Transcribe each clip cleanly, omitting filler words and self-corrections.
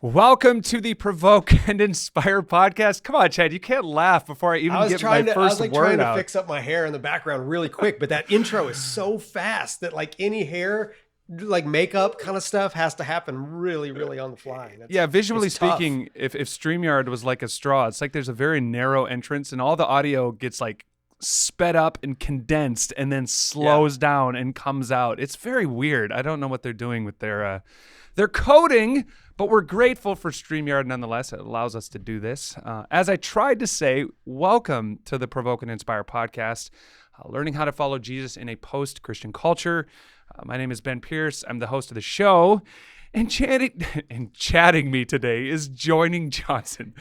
Welcome to the Provoke and Inspire podcast. Come on, Chad, you can't laugh before I even get my first word trying out. to fix up my hair in the background really quick, but that intro is so fast that like any hair, like makeup kind of stuff has to happen really, really on the fly. Visually speaking, if StreamYard was like a straw, it's like there's a very narrow entrance and all the audio gets like sped up and condensed and then slows down and comes out. It's very weird. I don't know what they're doing with their coding, but we're grateful for StreamYard nonetheless. It allows us to do this. As I tried to say, welcome to the Provoke and Inspire podcast, learning how to follow Jesus in a post-Christian culture. My name is Ben Pierce. I'm the host of the show. And chatting me today is Joining Johnson.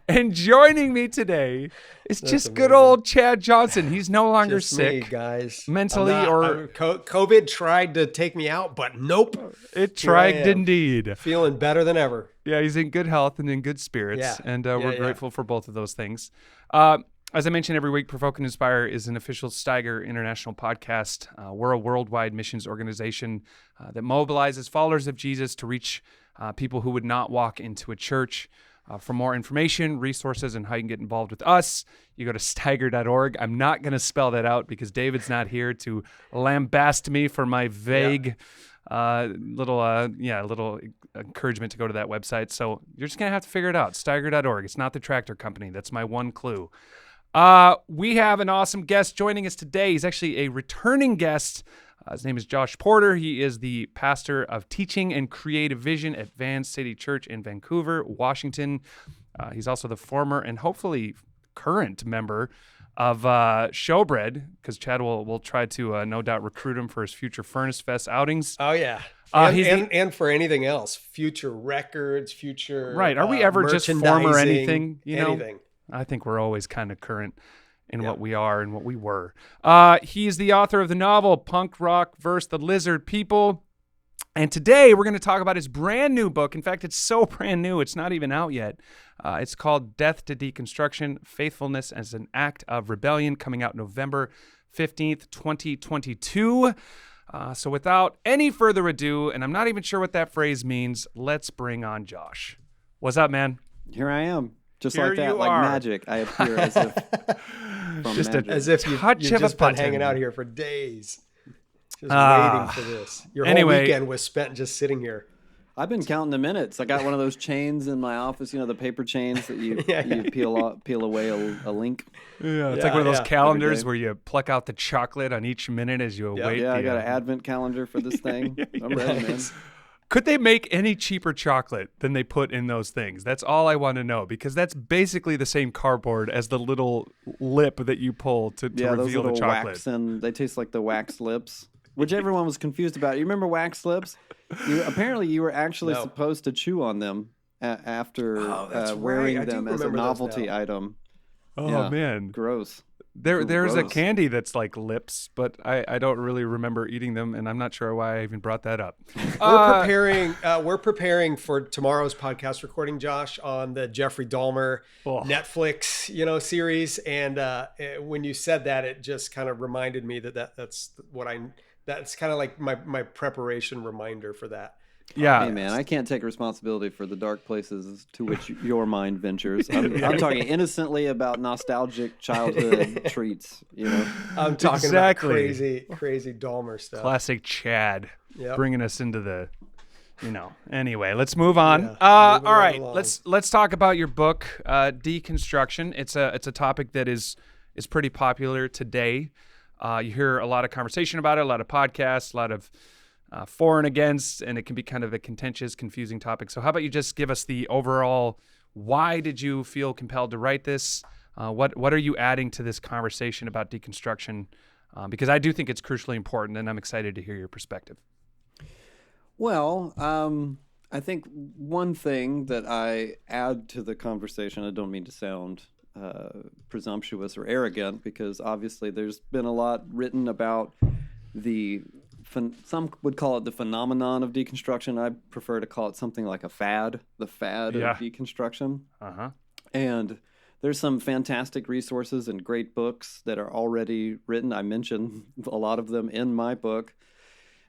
And joining me today is just good old Chad Johnson. He's no longer just sick, me, guys. Mentally COVID tried to take me out, but nope. It tried indeed. Feeling better than ever. Yeah, he's in good health and in good spirits. Yeah. And we're grateful for both of those things. As I mentioned every week, Provoke and Inspire is an official Steiger International podcast. We're a worldwide missions organization that mobilizes followers of Jesus to reach people who would not walk into a church. For more information, resources, and how you can get involved with us, you go to steiger.org. I'm not going to spell that out because David's not here to lambast me for my vague little encouragement to go to that website. So you're just going to have to figure it out. Steiger.org. It's not the tractor company. That's my one clue. We have an awesome guest joining us today. He's actually a returning guest. His name is Josh Porter. He is the pastor of teaching and creative vision at Van City Church in Vancouver, Washington. He's also the former and hopefully current member of Showbread, because Chad will try to no doubt recruit him for his future Furnace Fest outings. Oh, yeah. And for anything else, future records, future right. Are we ever just former anything? Anything. I think we're always kind of current in what we are and what we were. He is the author of the novel Punk Rock vs. the Lizard People. And today we're going to talk about his brand new book. In fact, it's so brand new, it's not even out yet. It's called Death to Deconstruction, Faithfulness as an Act of Rebellion, coming out November 15th, 2022. So without any further ado, and I'm not even sure what that phrase means, let's bring on Josh. What's up, man? Here I am. Just Here like that, you like are. magic. I appear as if from Just magic. As if you've Touch of just a been button. hanging out here for days. Just waiting for this. Your whole weekend was spent just sitting here. I've been counting the minutes. I got one of those chains in my office, the paper chains that you peel away a link. Yeah, it's like one of those calendars where you pluck out the chocolate on each minute as you await. Yeah, I got an advent calendar for this thing. I'm ready, man. Could they make any cheaper chocolate than they put in those things? That's all I want to know, because that's basically the same cardboard as the little lip that you pull to those reveal the little chocolate. wax, and they taste like the wax lips, which everyone was confused about. You remember wax lips? Apparently, you were actually supposed to chew on them after wearing them as a novelty item. Oh, man. Gross. There's a candy that's like lips, but I don't really remember eating them, and I'm not sure why I even brought that up. We're preparing for tomorrow's podcast recording, Josh, on the Jeffrey Dahmer Netflix, series. And when you said that, it just kind of reminded me that's kind of like my preparation reminder for that. Yeah. Hey, man, I can't take responsibility for the dark places to which your mind ventures. I'm talking innocently about nostalgic childhood treats, I'm talking about crazy Dahmer stuff. Classic Chad, bringing us into the, Anyway, let's move on. Yeah, all right, let's talk about your book, Deconstruction. It's a topic that is pretty popular today. You hear a lot of conversation about it, a lot of podcasts, a lot of for and against, and it can be kind of a contentious, confusing topic. So how about you just give us the overall, why did you feel compelled to write this? What are you adding to this conversation about deconstruction? Because I do think it's crucially important, and I'm excited to hear your perspective. Well, I think one thing that I add to the conversation, I don't mean to sound presumptuous or arrogant, because obviously there's been a lot written about some would call it the phenomenon of deconstruction. I prefer to call it something like the fad of deconstruction. Uh-huh. And there's some fantastic resources and great books that are already written. I mentioned a lot of them in my book.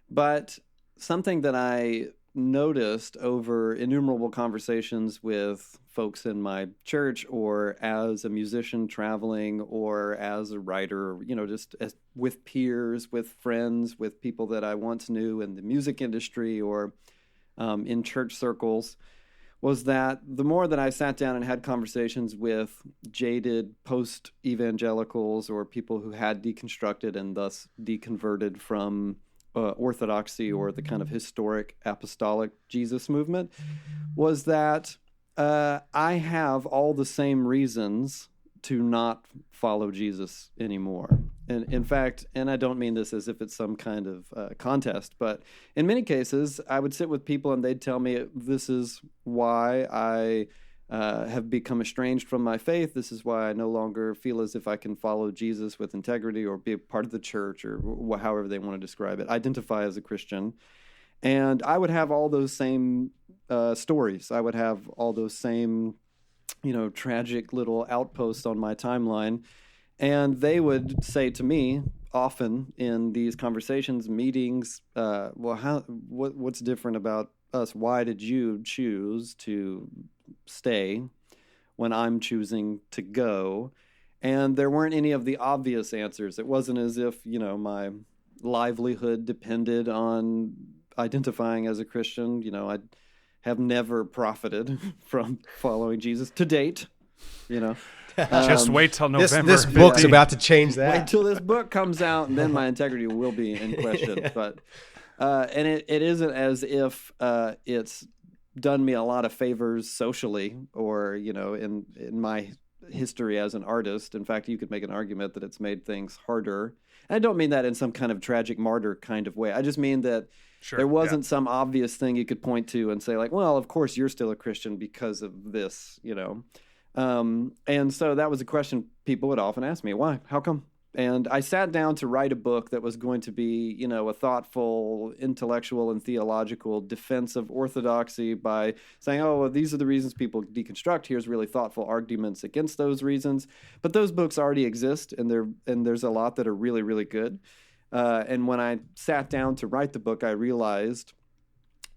But something that I noticed over innumerable conversations with folks in my church, or as a musician traveling, or as a writer, just with peers, with friends, with people that I once knew in the music industry or in church circles, was that the more that I sat down and had conversations with jaded post-evangelicals or people who had deconstructed and thus deconverted from orthodoxy or the kind of historic apostolic Jesus movement, was that I have all the same reasons to not follow Jesus anymore. And in fact, and I don't mean this as if it's some kind of contest, but in many cases, I would sit with people and they'd tell me, this is why I have become estranged from my faith. This is why I no longer feel as if I can follow Jesus with integrity or be a part of the church, or however they want to describe it, identify as a Christian. And I would have all those same stories. I would have all those same, tragic little outposts on my timeline. And they would say to me often in these conversations, meetings, what's different about us? Why did you choose to stay when I'm choosing to go? And there weren't any of the obvious answers. It wasn't as if, my livelihood depended on identifying as a Christian. I have never profited from following Jesus to date, Just wait till November. This book's about to change that. Wait till this book comes out, and then my integrity will be in question. But and it isn't as if it's done me a lot of favors socially, or in my history as an artist. In fact, you could make an argument that it's made things harder. And I don't mean that in some kind of tragic martyr kind of way. I just mean that there wasn't some obvious thing you could point to and say, like, well, of course you're still a Christian because of this, And so that was a question people would often ask me. Why? How come? And I sat down to write a book that was going to be, a thoughtful, intellectual, and theological defense of orthodoxy by saying, oh, well, these are the reasons people deconstruct. Here's really thoughtful arguments against those reasons. But those books already exist, and there's a lot that are really, really good. And when I sat down to write the book, I realized,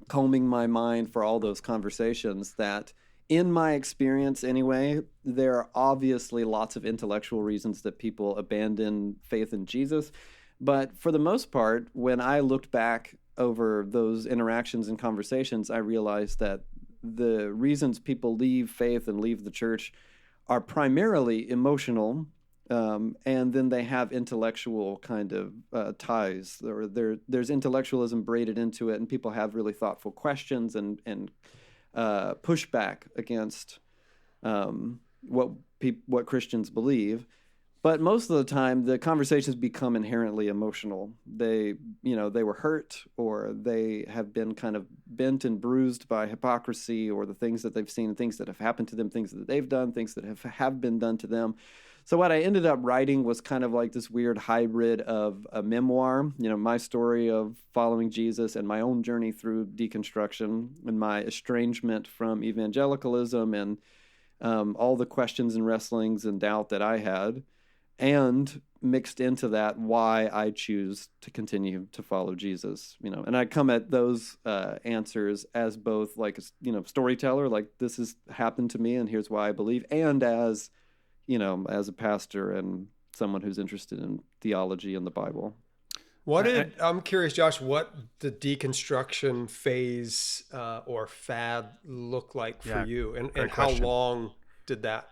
combing my mind for all those conversations, that in my experience anyway, there are obviously lots of intellectual reasons that people abandon faith in Jesus. But for the most part, when I looked back over those interactions and conversations, I realized that the reasons people leave faith and leave the church are primarily emotional, and then they have intellectual kind of ties. There's intellectualism braided into it, and people have really thoughtful questions and pushback against what Christians believe. But most of the time, the conversations become inherently emotional. They were hurt, or they have been kind of bent and bruised by hypocrisy, or the things that they've seen, things that have happened to them, things that they've done, things that have been done to them. So what I ended up writing was kind of like this weird hybrid of a memoir, my story of following Jesus and my own journey through deconstruction and my estrangement from evangelicalism and all the questions and wrestlings and doubt that I had, and mixed into that why I choose to continue to follow Jesus, and I come at those answers as both like a storyteller, like this has happened to me and here's why I believe, and as a pastor and someone who's interested in theology and the Bible. I'm curious, Josh, what the deconstruction phase or fad look like for you, and how long did that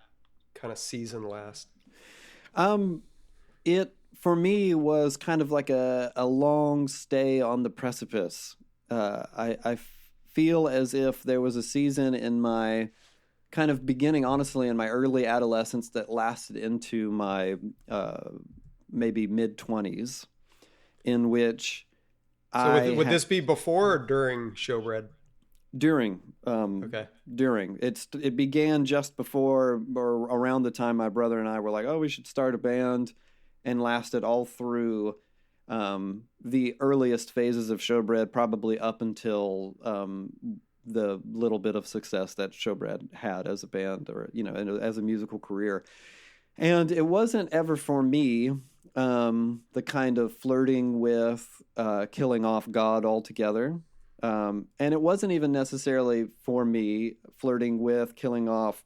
kind of season last? It, for me, was kind of like a long stay on the precipice. I feel as if there was a season in my kind of beginning, honestly, in my early adolescence that lasted into my maybe mid-20s, in which would this be before or during Showbread? During. Okay. During. It began just before or around the time my brother and I were like, oh, we should start a band, and lasted all through the earliest phases of Showbread, probably up until the little bit of success that Showbread had as a band, or as a musical career. And it wasn't ever for me the kind of flirting with killing off God altogether. And it wasn't even necessarily for me flirting with, killing off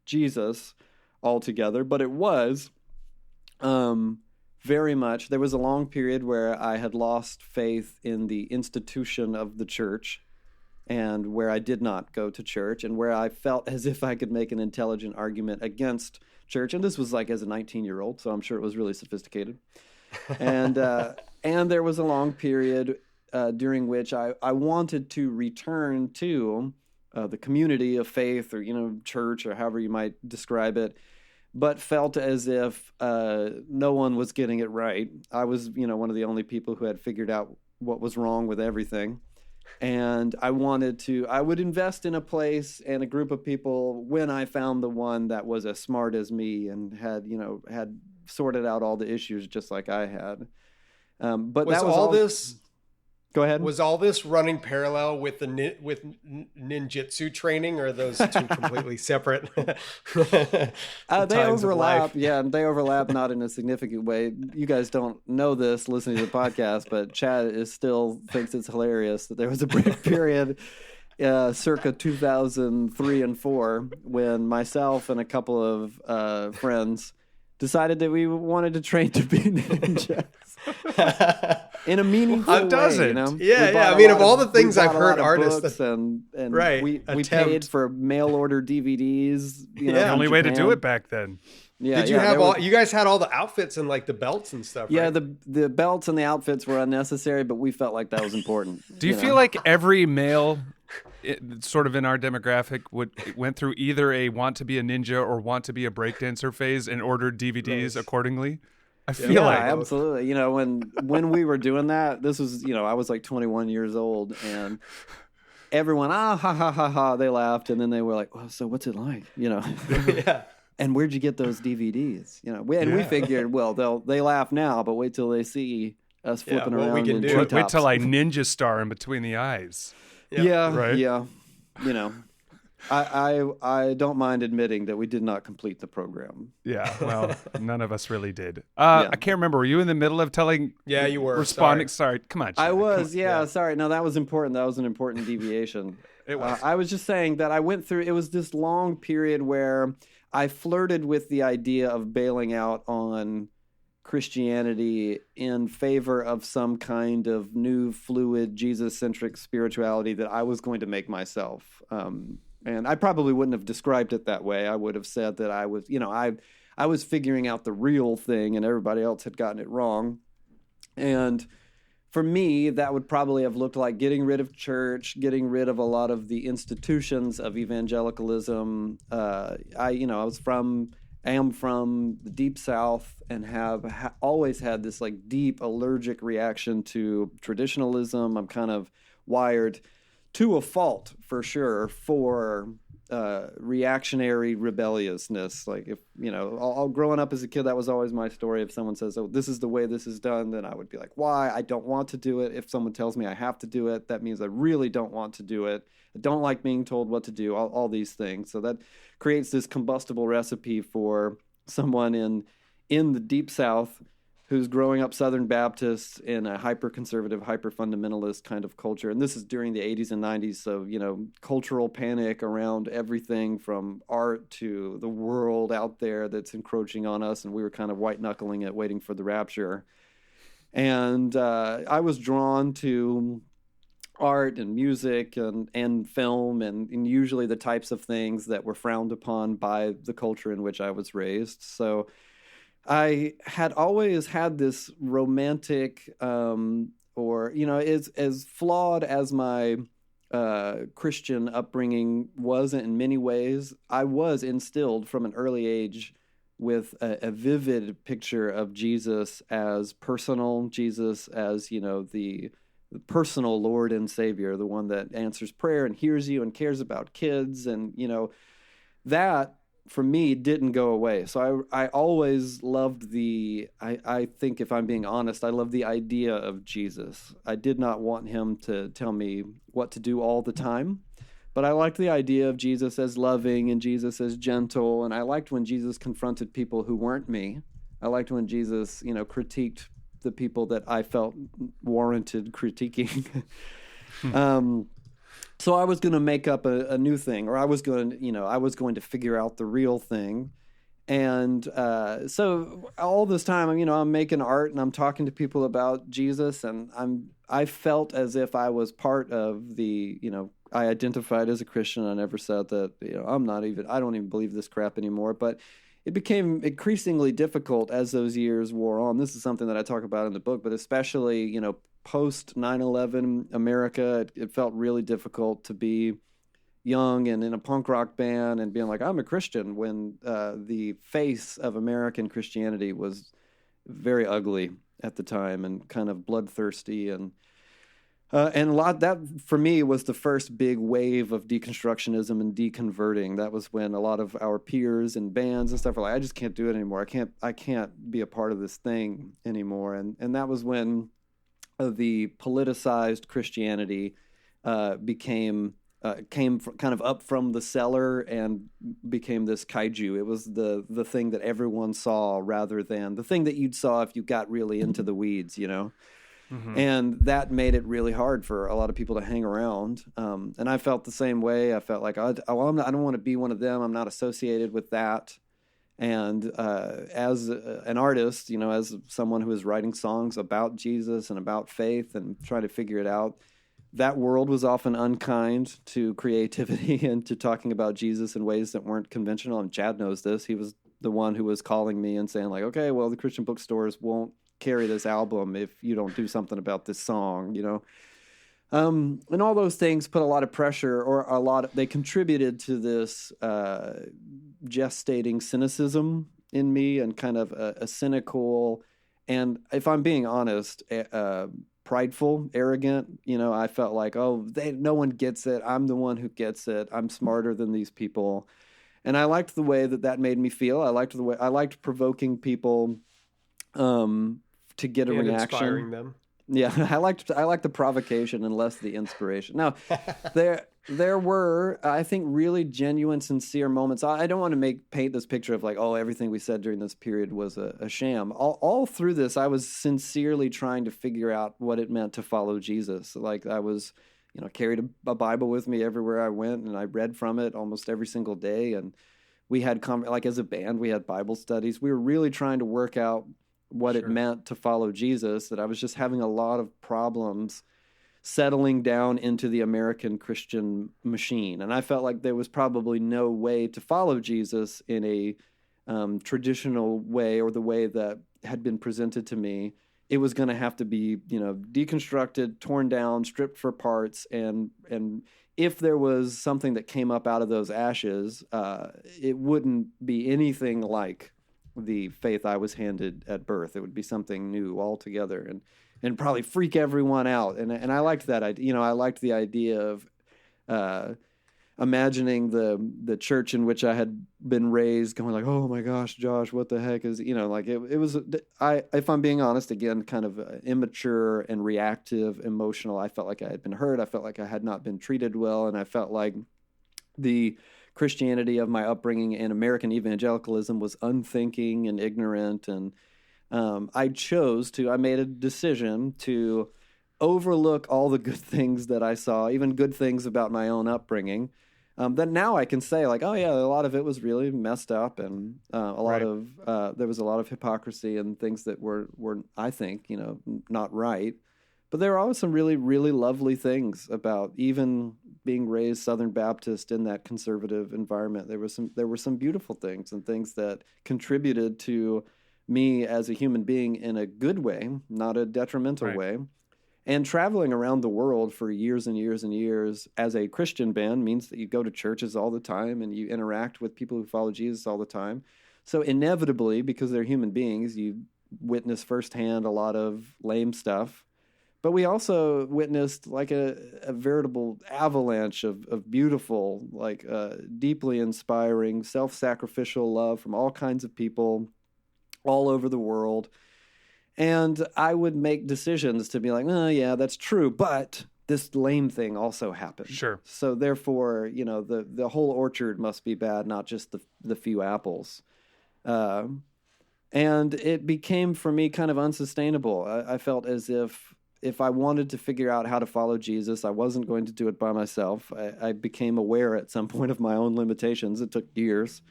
Jesus altogether, but it was very much. There was a long period where I had lost faith in the institution of the church, and where I did not go to church, and where I felt as if I could make an intelligent argument against church. And this was like as a 19-year-old, so I'm sure it was really sophisticated. And there was a long period during which I wanted to return to the community of faith, or church, or however you might describe it, but felt as if no one was getting it right. I was one of the only people who had figured out what was wrong with everything. And I would invest in a place and a group of people when I found the one that was as smart as me and had sorted out all the issues just like I had. But was that was all this. Go ahead. Was all this running parallel with ninjutsu training, or are those two completely separate? They overlap. Yeah, they overlap, not in a significant way. You guys don't know this listening to the podcast, but Chad still thinks it's hilarious that there was a brief period circa 2003 and 4 when myself and a couple of friends decided that we wanted to train to be ninjas. In a meaningful way, Yeah. I mean, of all the things I've heard artists and right, we paid for mail order DVDs. The only way to do it back then. Yeah. Did you have you guys had all the outfits and like the belts and stuff? Yeah, right? the belts and the outfits were unnecessary, but we felt like that was important. Do you feel like every male, sort of in our demographic, went through either a want to be a ninja or want to be a breakdancer phase and ordered DVDs accordingly? I feel like absolutely. When we were doing that, this was I was like 21 years old, and everyone ha ha ha ha, they laughed, and then they were like, well, so what's it like? Yeah. And where'd you get those DVDs? We figured, well, they laugh now, but wait till they see us flipping around. We can do. Wait till I ninja star in between the eyes. Yeah. Right. Yeah. I don't mind admitting that we did not complete the program. Yeah, well, none of us really did. I can't remember. Were you in the middle of telling? Yeah, you were. Responding. Sorry. Come on, Chad. I was. Yeah, sorry. No, that was important. That was an important deviation. It was. I was just saying that I went through. It was this long period where I flirted with the idea of bailing out on Christianity in favor of some kind of new, fluid, Jesus-centric spirituality that I was going to make myself. And I probably wouldn't have described it that way. I would have said that I was, I was figuring out the real thing and everybody else had gotten it wrong. And for me, that would probably have looked like getting rid of church, getting rid of a lot of the institutions of evangelicalism. I am from the Deep South and have always had this like deep allergic reaction to traditionalism. I'm kind of wired to a fault, for sure, for reactionary rebelliousness. Like if, all growing up as a kid, that was always my story. If someone says, oh, this is the way this is done, then I would be like, why? I don't want to do it. If someone tells me I have to do it, that means I really don't want to do it. I don't like being told what to do, all these things. So that creates this combustible recipe for someone in the Deep South who's growing up Southern Baptist in a hyper-conservative, hyper-fundamentalist kind of culture. And this is during the 80s and 90s, so, cultural panic around everything from art to the world out there that's encroaching on us, and we were kind of white-knuckling it, waiting for the rapture. And I was drawn to art and music and film and usually the types of things that were frowned upon by the culture in which I was raised. So I had always had this romantic, as flawed as my Christian upbringing was in many ways, I was instilled from an early age with a vivid picture of Jesus as personal, Jesus as, the personal Lord and Savior, the one that answers prayer and hears you and cares about kids. And, that for me didn't go away. So I always loved I think if I'm being honest, I love the idea of Jesus. I did not want him to tell me what to do all the time, but I liked the idea of Jesus as loving and Jesus as gentle. And I liked when Jesus confronted people who weren't me. I liked when Jesus, critiqued the people that I felt warranted critiquing. So I was going to make up a new thing, or I was going to figure out the real thing. And so all this time, I'm making art and I'm talking to people about Jesus, and I felt as if I was part of the, I identified as a Christian. I never said that, I don't even believe this crap anymore. But it became increasingly difficult as those years wore on. This is something that I talk about in the book, but especially, post 9/11 America, it felt really difficult to be young and in a punk rock band and being like, I'm a Christian, when the face of American Christianity was very ugly at the time and kind of bloodthirsty. And a lot that for me was the first big wave of deconstructionism and deconverting. That was when a lot of our peers and bands and stuff were like, I just can't do it anymore. I can't be a part of this thing anymore. And that was when the politicized Christianity came kind of up from the cellar and became this kaiju. It was the thing that everyone saw rather than the thing that you'd saw if you got really into the weeds, Mm-hmm. And that made it really hard for a lot of people to hang around. And I felt the same way. I felt like, I don't want to be one of them. I'm not associated with that. And as an artist, as someone who is writing songs about Jesus and about faith and trying to figure it out, that world was often unkind to creativity and to talking about Jesus in ways that weren't conventional. And Chad knows this. He was the one who was calling me and saying like, okay, well, the Christian bookstores won't carry this album if you don't do something about this song, and all those things put a lot of pressure, or they contributed to this gestating cynicism in me, and kind of a cynical, and if I'm being honest, prideful, arrogant. I felt like, no one gets it. I'm the one who gets it. I'm smarter than these people. And I liked the way that made me feel. I liked provoking people to get a reaction. Inspiring them. Yeah, I liked the provocation and less the inspiration. Now, there were, I think, really genuine, sincere moments. I don't want to paint this picture of like, everything we said during this period was a sham. All through this, I was sincerely trying to figure out what it meant to follow Jesus. Like I was, carried a Bible with me everywhere I went, and I read from it almost every single day. And we had, as a band, we had Bible studies. We were really trying to work out what it meant to follow Jesus, that I was just having a lot of problems settling down into the American Christian machine. And I felt like there was probably no way to follow Jesus in a traditional way, or the way that had been presented to me. It was going to have to be, deconstructed, torn down, stripped for parts. And if there was something that came up out of those ashes, it wouldn't be anything like the faith I was handed at birth. It would be something new altogether, and probably freak everyone out. And I liked that idea. I liked the idea of imagining the church in which I had been raised, going like, oh my gosh, Josh, what the heck is, like it was, if I'm being honest, again, kind of immature and reactive, emotional. I felt like I had been hurt. I felt like I had not been treated well. And I felt like the Christianity of my upbringing and American evangelicalism was unthinking and ignorant. And I made a decision to overlook all the good things that I saw, even good things about my own upbringing, that now I can say like, oh yeah, a lot of it was really messed up, and there was a lot of hypocrisy and things that were I think, not right. But there are always some really, really lovely things about even being raised Southern Baptist in that conservative environment. There were some beautiful things, and things that contributed to me as a human being in a good way, not a detrimental way. And traveling around the world for years and years and years as a Christian band means that you go to churches all the time and you interact with people who follow Jesus all the time. So inevitably, because they're human beings, you witness firsthand a lot of lame stuff. But we also witnessed like a veritable avalanche of beautiful, like deeply inspiring, self-sacrificial love from all kinds of people all over the world. And I would make decisions to be like, oh, yeah, that's true, but this lame thing also happened. Sure. So therefore, the whole orchard must be bad, not just the few apples. And it became for me kind of unsustainable. I felt as if if I wanted to figure out how to follow Jesus, I wasn't going to do it by myself. I became aware at some point of my own limitations. It took years.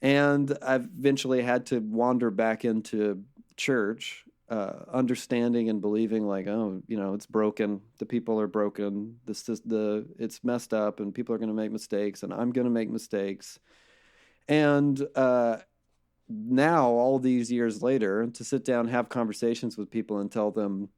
And I eventually had to wander back into church, understanding and believing like, oh, it's broken. The people are broken. It's messed up, and people are going to make mistakes, and I'm going to make mistakes. And now, all these years later, to sit down and have conversations with people and tell them,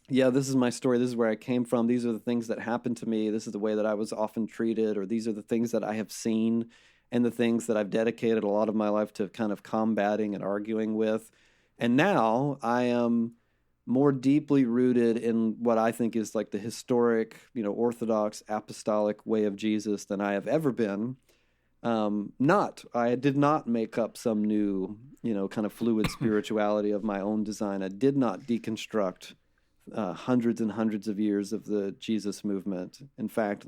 yeah, this is my story. This is where I came from. These are the things that happened to me. This is the way that I was often treated, or these are the things that I have seen and the things that I've dedicated a lot of my life to kind of combating and arguing with. And now I am more deeply rooted in what I think is like the historic, Orthodox apostolic way of Jesus than I have ever been. I did not make up some new, kind of fluid spirituality of my own design. I did not deconstruct hundreds and hundreds of years of the Jesus movement. In fact,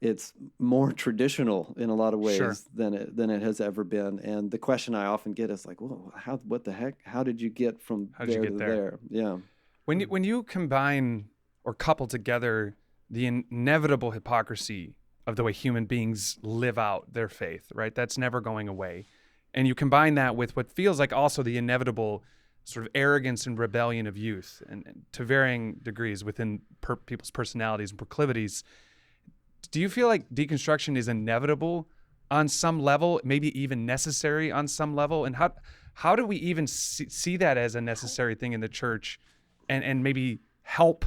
it's more traditional in a lot of ways Sure. than it has ever been. And the question I often get is like, "Whoa, what the heck? How did you get from there to there?" Yeah. When you combine or couple together the inevitable hypocrisy of the way human beings live out their faith, right? That's never going away. And you combine that with what feels like also the inevitable sort of arrogance and rebellion of youth, and to varying degrees within people's personalities and proclivities. Do you feel like deconstruction is inevitable on some level, maybe even necessary on some level? And how do we even see that as a necessary thing in the church, and maybe help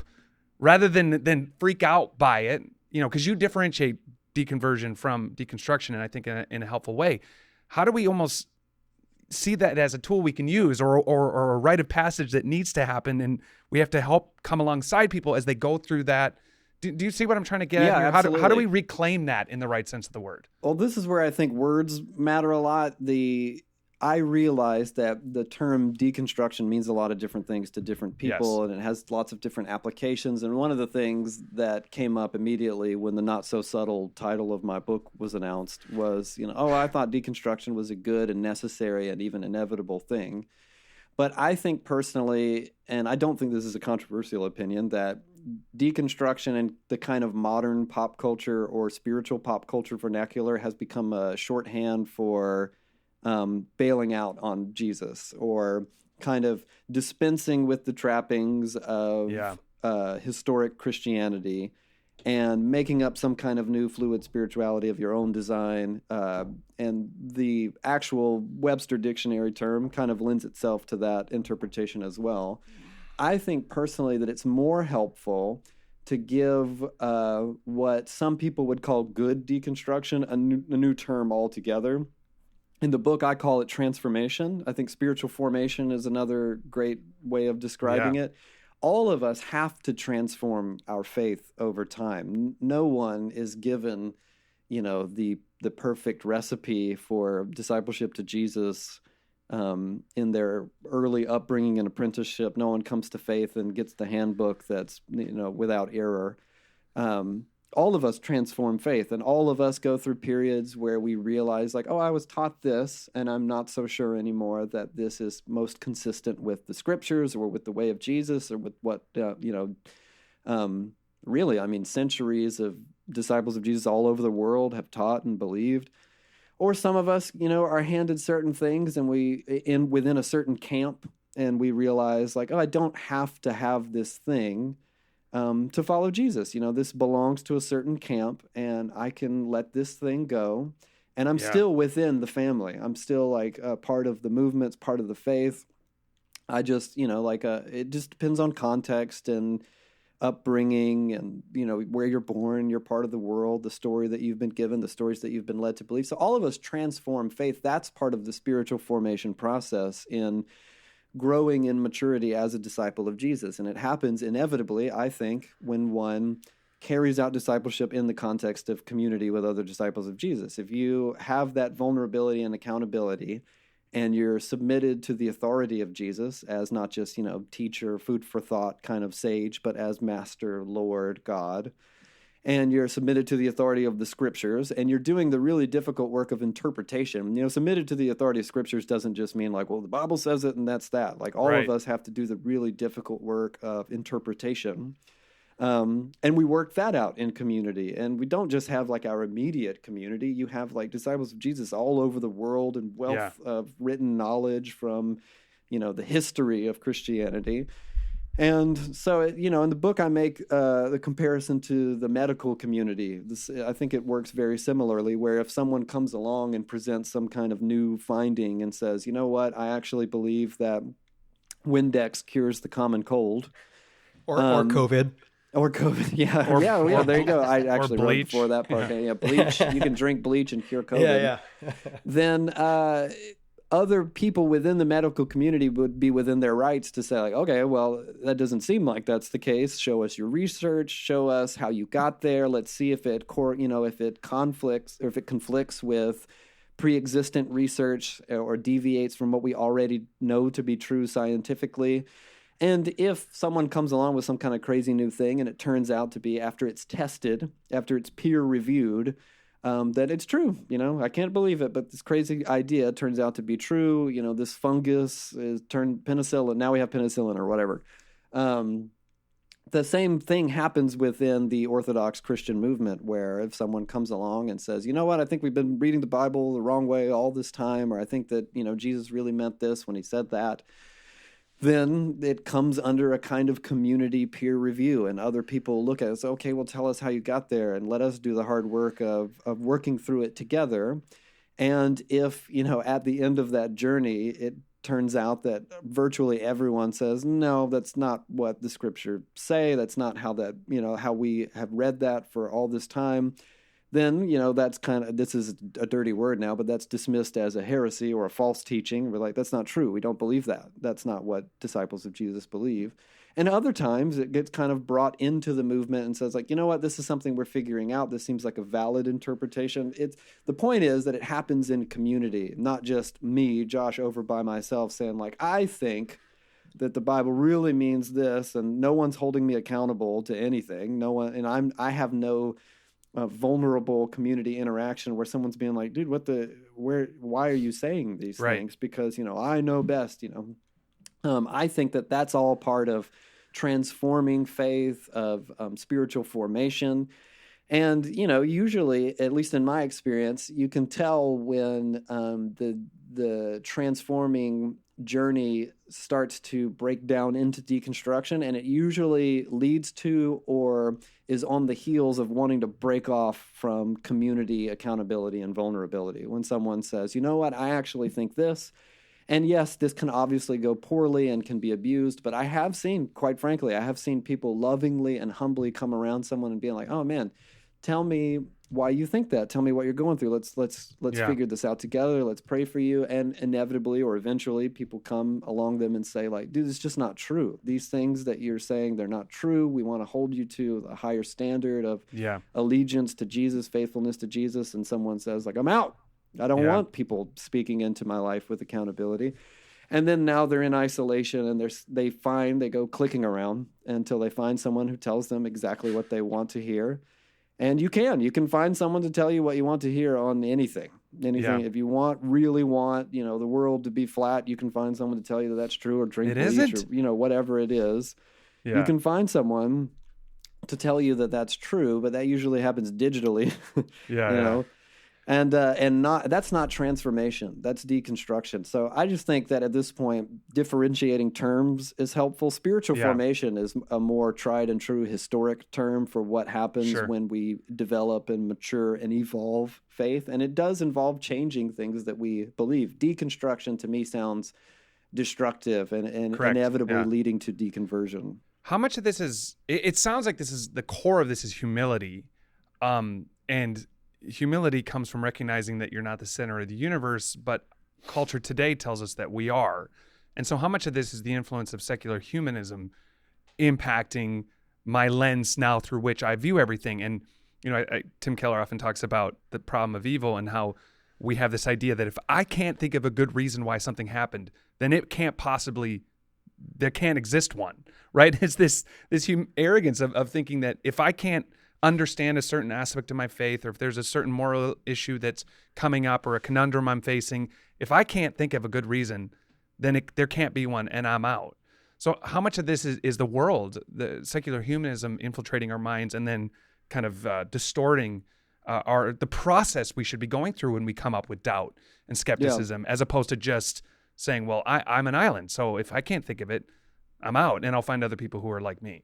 rather than freak out by it? Because you differentiate deconversion from deconstruction, and I think in a helpful way. How do we almost see that as a tool we can use, or a rite of passage that needs to happen, and we have to help come alongside people as they go through that? Do you see what I'm trying to get at here? Absolutely. How do we reclaim that in the right sense of the word? Well, this is where I think words matter a lot. I realize that the term deconstruction means a lot of different things to different people, Yes. and it has lots of different applications. And one of the things that came up immediately when the not so subtle title of my book was announced was, I thought deconstruction was a good and necessary and even inevitable thing. But I think personally, and I don't think this is a controversial opinion, that deconstruction and the kind of modern pop culture or spiritual pop culture vernacular has become a shorthand for bailing out on Jesus, or kind of dispensing with the trappings of historic Christianity and making up some kind of new fluid spirituality of your own design. And the actual Webster dictionary term kind of lends itself to that interpretation as well. I think personally that it's more helpful to give what some people would call good deconstruction a new term altogether. In the book, I call it transformation. I think spiritual formation is another great way of describing it. All of us have to transform our faith over time. No one is given, the perfect recipe for discipleship to Jesus in their early upbringing and apprenticeship. No one comes to faith and gets the handbook that's, without error. All of us transform faith, and all of us go through periods where we realize like, oh, I was taught this, and I'm not so sure anymore that this is most consistent with the scriptures or with the way of Jesus or with what, really, I mean, centuries of disciples of Jesus all over the world have taught and believed. Or some of us, are handed certain things and within a certain camp, and we realize like, oh, I don't have to have this thing to follow Jesus. This belongs to a certain camp, and I can let this thing go. And I'm still within the family. I'm still like a part of the movements, part of the faith. I just, it just depends on context and upbringing and, where you're born, you're part of the world, the story that you've been given, the stories that you've been led to believe. So all of us transform faith. That's part of the spiritual formation process in growing in maturity as a disciple of Jesus. And it happens inevitably, I think, when one carries out discipleship in the context of community with other disciples of Jesus. If you have that vulnerability and accountability, and you're submitted to the authority of Jesus as not just, teacher, food for thought kind of sage, but as master, Lord, God, and you're submitted to the authority of the scriptures, and you're doing the really difficult work of interpretation. Submitted to the authority of scriptures doesn't just mean like, well, the Bible says it and that's that. Like all of us have to do the really difficult work of interpretation. And we work that out in community. And we don't just have like our immediate community. You have like disciples of Jesus all over the world and wealth of written knowledge from, the history of Christianity. And so, in the book, I make the comparison to the medical community. I think it works very similarly, where if someone comes along and presents some kind of new finding and says, you know what, I actually believe that Windex cures the common cold. Or COVID. Or COVID, yeah, there you go. I actually wrote before that part. Yeah, bleach. You can drink bleach and cure COVID. Yeah. Then other people within the medical community would be within their rights to say, like, okay, well, that doesn't seem like that's the case. Show us your research. Show us how you got there. Let's see if it conflicts with pre-existent research or deviates from what we already know to be true scientifically. And if someone comes along with some kind of crazy new thing and it turns out to be, after it's tested, after it's peer-reviewed, that it's true, I can't believe it, but this crazy idea turns out to be true. This fungus is turned penicillin. Now we have penicillin or whatever. The same thing happens within the Orthodox Christian movement, where if someone comes along and says, you know what, I think we've been reading the Bible the wrong way all this time, or I think that, Jesus really meant this when he said that, then it comes under a kind of community peer review, and other people look at it and say, okay, well, tell us how you got there, and let us do the hard work of working through it together. And if, at the end of that journey, it turns out that virtually everyone says, no, that's not what the scripture say, that's not how that, how we have read that for all this time, then, that's this is a dirty word now, but that's dismissed as a heresy or a false teaching. We're like, that's not true. We don't believe that. That's not what disciples of Jesus believe. And other times it gets kind of brought into the movement and says, like, you know what, this is something we're figuring out. This seems like a valid interpretation. The point is that it happens in community, not just me, Josh, over by myself saying, like, I think that the Bible really means this, and no one's holding me accountable to anything. No one, and I have no vulnerable community interaction where someone's being like, dude, why are you saying these things? Because, I know best, I think that that's all part of transforming faith, of spiritual formation. And, usually, at least in my experience, you can tell when the transforming journey starts to break down into deconstruction, and it usually leads to or is on the heels of wanting to break off from community accountability and vulnerability. When someone says, you know what, I actually think this, and yes, this can obviously go poorly and can be abused, but I have seen, quite frankly, people lovingly and humbly come around someone and being like, oh man, tell me why you think that. Tell me what you're going through. Let's figure this out together. Let's pray for you. And inevitably or eventually people come along them and say, like, dude, it's just not true. These things that you're saying, they're not true. We want to hold you to a higher standard of allegiance to Jesus, faithfulness to Jesus. And someone says, like, I'm out. I don't want people speaking into my life with accountability. And then now they're in isolation, and they go clicking around until they find someone who tells them exactly what they want to hear. And you can find someone to tell you what you want to hear on anything. If you really want, the world to be flat, you can find someone to tell you that that's true, or drink bleach, or, whatever it is. Yeah. You can find someone to tell you that that's true, but that usually happens digitally. And that's not transformation. That's deconstruction. So I just think that at this point, differentiating terms is helpful. Spiritual formation is a more tried and true historic term for what happens when we develop and mature and evolve faith. And it does involve changing things that we believe. Deconstruction to me sounds destructive and inevitably leading to deconversion. How much of this is, it sounds like this is the core of this is humility. And humility comes from recognizing that you're not the center of the universe, but culture today tells us that we are. And so how much of this is the influence of secular humanism impacting my lens now through which I view everything? And, Tim Keller often talks about the problem of evil and how we have this idea that if I can't think of a good reason why something happened, then there can't exist one, right? It's this arrogance of thinking that if I can't understand a certain aspect of my faith, or if there's a certain moral issue that's coming up or a conundrum I'm facing, if I can't think of a good reason, then there can't be one, and I'm out. So how much of this is the world, the secular humanism infiltrating our minds and then kind of distorting the process we should be going through when we come up with doubt and skepticism, as opposed to just saying, well, I'm an island, so if I can't think of it, I'm out, and I'll find other people who are like me.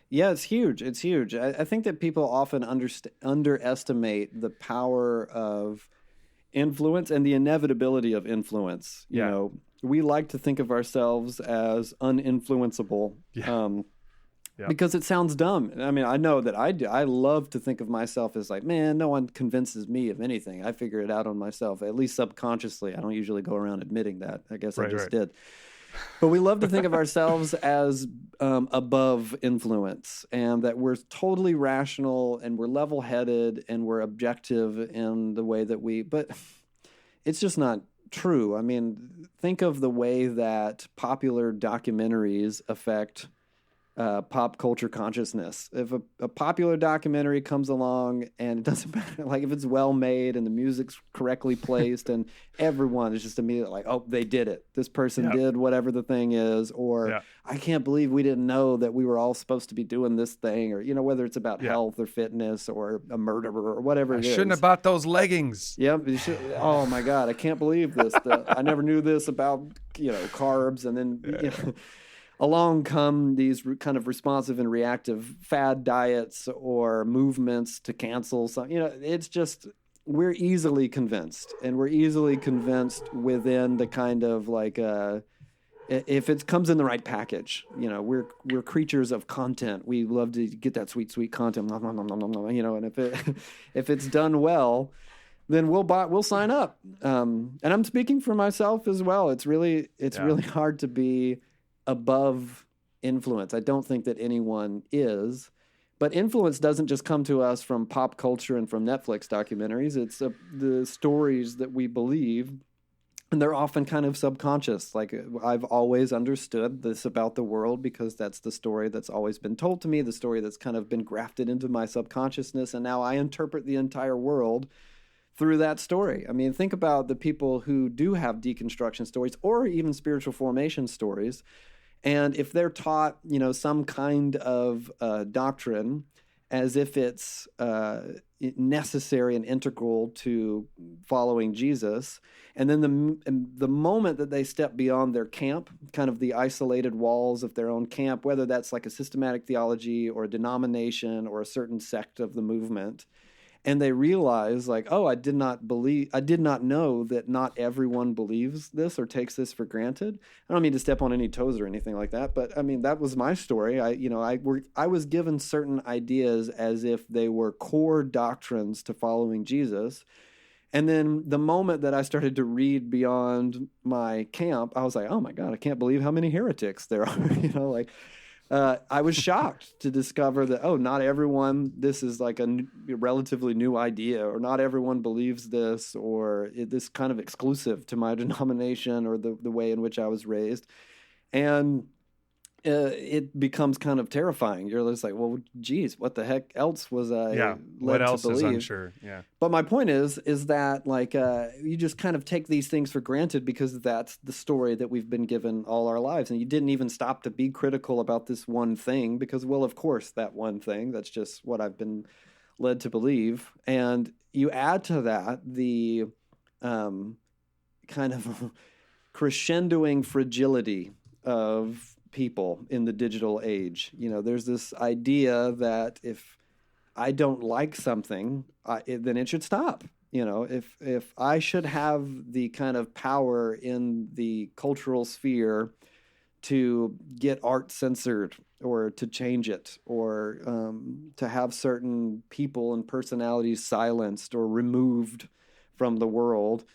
Yeah, it's huge. It's huge. I think that people often underestimate the power of influence and the inevitability of influence. You know, we like to think of ourselves as uninfluenceable because it sounds dumb. I mean, I know that I do. I love to think of myself as like, man, no one convinces me of anything. I figure it out on myself, at least subconsciously. I don't usually go around admitting that. I guess I just did. But we love to think of ourselves as above influence, and that we're totally rational and we're level-headed and we're objective in the way that but it's just not true. I mean, think of the way that popular documentaries affect pop culture consciousness. If a popular documentary comes along and it doesn't matter, like if it's well made and the music's correctly placed and everyone is just immediately like, oh, they did it. This person did whatever the thing is, or I can't believe we didn't know that we were all supposed to be doing this thing, or, you know, whether it's about health or fitness or a murderer or whatever it is. I shouldn't have bought those leggings. Yep. Oh my God, I can't believe this. I never knew this about, you know, carbs. And then, you know, along come these kind of responsive and reactive fad diets or movements to cancel something. You know, it's just, we're easily convinced, and we're easily convinced within the kind of like, if it comes in the right package. You know, we're creatures of content. We love to get that sweet content, you know, and if it's done well, then we'll sign up. And I'm speaking for myself as well. It's really hard to be above influence. I don't think that anyone is, but influence doesn't just come to us from pop culture and from Netflix documentaries. It's the stories that we believe, and they're often kind of subconscious. Like, I've always understood this about the world because that's the story that's always been told to me, the story that's kind of been grafted into my subconsciousness, and now I interpret the entire world through that story. I mean, think about the people who do have deconstruction stories or even spiritual formation stories. And if they're taught, you know, some kind of doctrine as if it's necessary and integral to following Jesus, and then the moment that they step beyond their camp, kind of the isolated walls of their own camp, whether that's like a systematic theology or a denomination or a certain sect of the movement, and they realize, like, oh, I did not know that not everyone believes this or takes this for granted. I don't mean to step on any toes or anything like that, but I mean, that was my story. I was given certain ideas as if they were core doctrines to following Jesus. And then the moment that I started to read beyond my camp, I was like, oh my God, I can't believe how many heretics there are. You know, like, I was shocked to discover that, oh, not everyone, this is like a relatively new idea, or not everyone believes this, or this kind of exclusive to my denomination or the way in which I was raised. And it becomes kind of terrifying. You're just like, well, geez, what the heck else was I led to believe? What else is unsure? Yeah. But my point is that, like, you just kind of take these things for granted because that's the story that we've been given all our lives. And you didn't even stop to be critical about this one thing because, well, of course, that one thing, that's just what I've been led to believe. And you add to that the kind of crescendoing fragility of people in the digital age. You know, there's this idea that if I don't like something, then it should stop. You know, if I should have the kind of power in the cultural sphere to get art censored or to change it, or to have certain people and personalities silenced or removed from the world.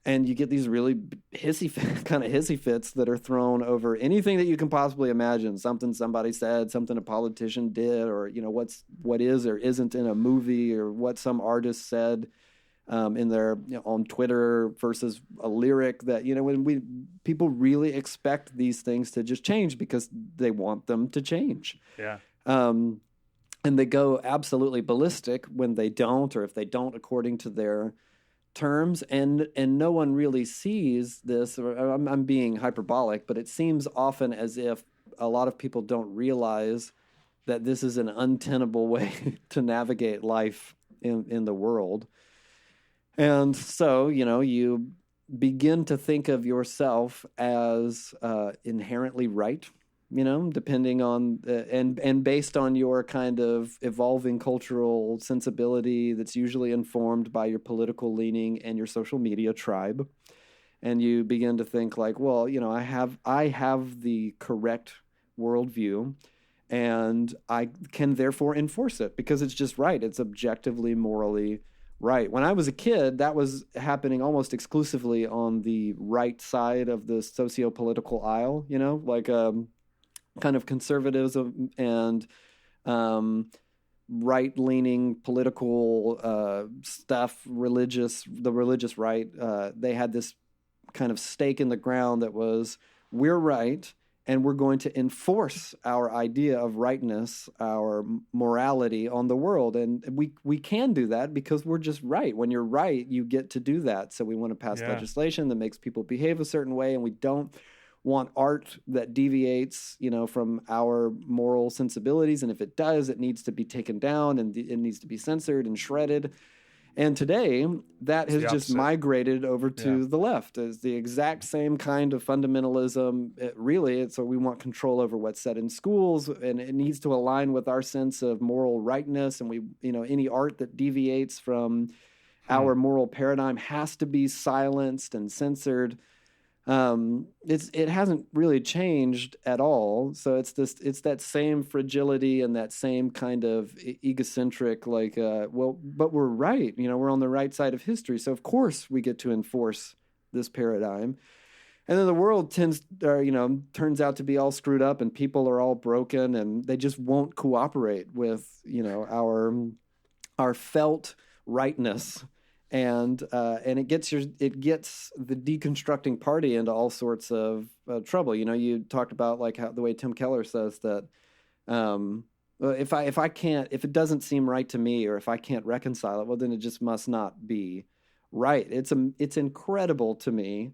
And you get these really hissy fits that are thrown over anything that you can possibly imagine. Something somebody said, something a politician did, or, you know, what is or isn't in a movie, or what some artist said in their, you know, on Twitter versus a lyric that, you know, when people really expect these things to just change because they want them to change. Yeah. and they go absolutely ballistic when they don't, or if they don't according to their terms, and no one really sees this. Or I'm being hyperbolic, but it seems often as if a lot of people don't realize that this is an untenable way to navigate life in the world. And so, you begin to think of yourself as inherently right, depending on and based on your kind of evolving cultural sensibility that's usually informed by your political leaning and your social media tribe. And you begin to think like, well, I have the correct worldview, and I can therefore enforce it because it's just right. It's objectively, morally right. When I was a kid, that was happening almost exclusively on the right side of the socio-political aisle, like kind of conservatism and right-leaning political stuff, the religious right. They had this kind of stake in the ground that was, we're right, and we're going to enforce our idea of rightness, our morality on the world. And we can do that because we're just right. When you're right, you get to do that. So we want to pass legislation that makes people behave a certain way, and we don't want art that deviates, from our moral sensibilities. And if it does, it needs to be taken down, and it needs to be censored and shredded. And today, that has just migrated over to the left. It's the exact same kind of fundamentalism. So we want control over what's said in schools, and it needs to align with our sense of moral rightness. And any art that deviates from our moral paradigm has to be silenced and censored. It hasn't really changed at all. So it's that same fragility and that same kind of egocentric, like, but we're right, we're on the right side of history. So of course we get to enforce this paradigm. And then the world turns out to be all screwed up, and people are all broken, and they just won't cooperate with, our felt rightness. And it gets the deconstructing party into all sorts of trouble. You talked about like how the way Tim Keller says that if it doesn't seem right to me, or if I can't reconcile it, well, then it just must not be right. It's incredible to me,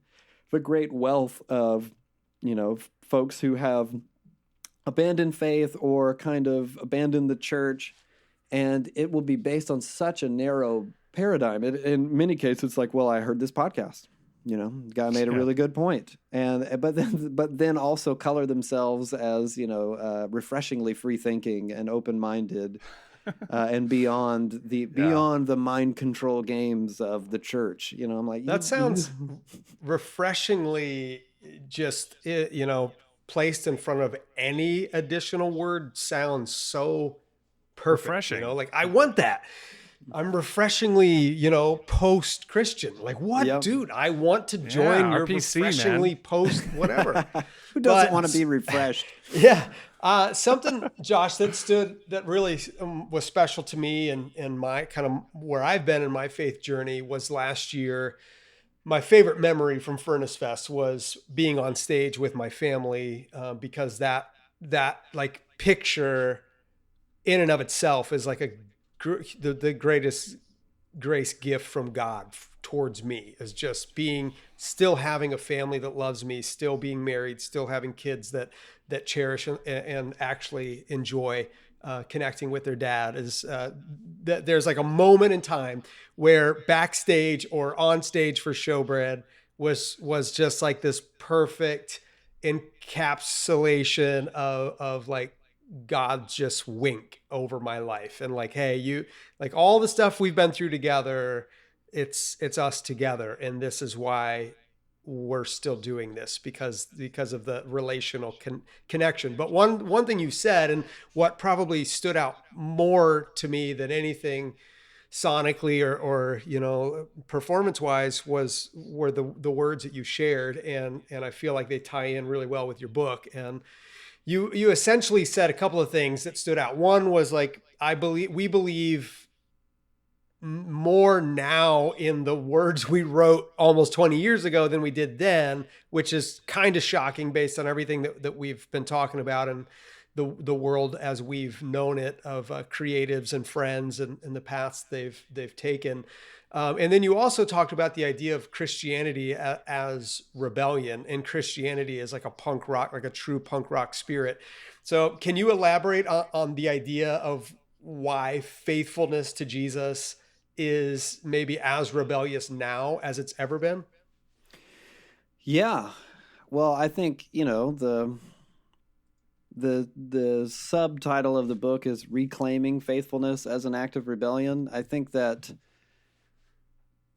the great wealth of folks who have abandoned faith or kind of abandoned the church, and it will be based on such a narrow paradigm. In many cases, it's like, well, I heard this podcast. The guy made a really good point, but then also color themselves as refreshingly free thinking and open minded, and beyond the mind control games of the church. I'm like, that sounds refreshingly just placed in front of any additional word sounds so perfect. Refreshing. Like I want that. I'm refreshingly, post-Christian. Like what, dude? I want to join your RPC, refreshingly man. Post whatever. Who doesn't want to be refreshed? Yeah. Something, Josh, that really was special to me and my kind of where I've been in my faith journey was last year. My favorite memory from Furnace Fest was being on stage with my family, because that like picture in and of itself is like the greatest grace gift from God towards me, is just still having a family that loves me, still being married, still having kids that cherish and actually enjoy connecting with their dad. Is that there's like a moment in time where backstage or on stage for Showbread was just like this perfect encapsulation of like God's just wink over my life, and like, hey, you like all the stuff we've been through together, it's us together, and this is why we're still doing this, because of the relational connection. But one thing you said, and what probably stood out more to me than anything sonically or performance wise were the words that you shared, and I feel like they tie in really well with your book. And you essentially said a couple of things that stood out. One was like, we believe more now in the words we wrote almost 20 years ago than we did then, which is kind of shocking based on everything that we've been talking about and the world as we've known it, of creatives and friends and the paths they've taken. And then you also talked about the idea of Christianity as rebellion, and Christianity as like a punk rock, like a true punk rock spirit. So can you elaborate on the idea of why faithfulness to Jesus is maybe as rebellious now as it's ever been? Yeah. Well, I think, the subtitle of the book is Reclaiming Faithfulness as an Act of Rebellion. I think that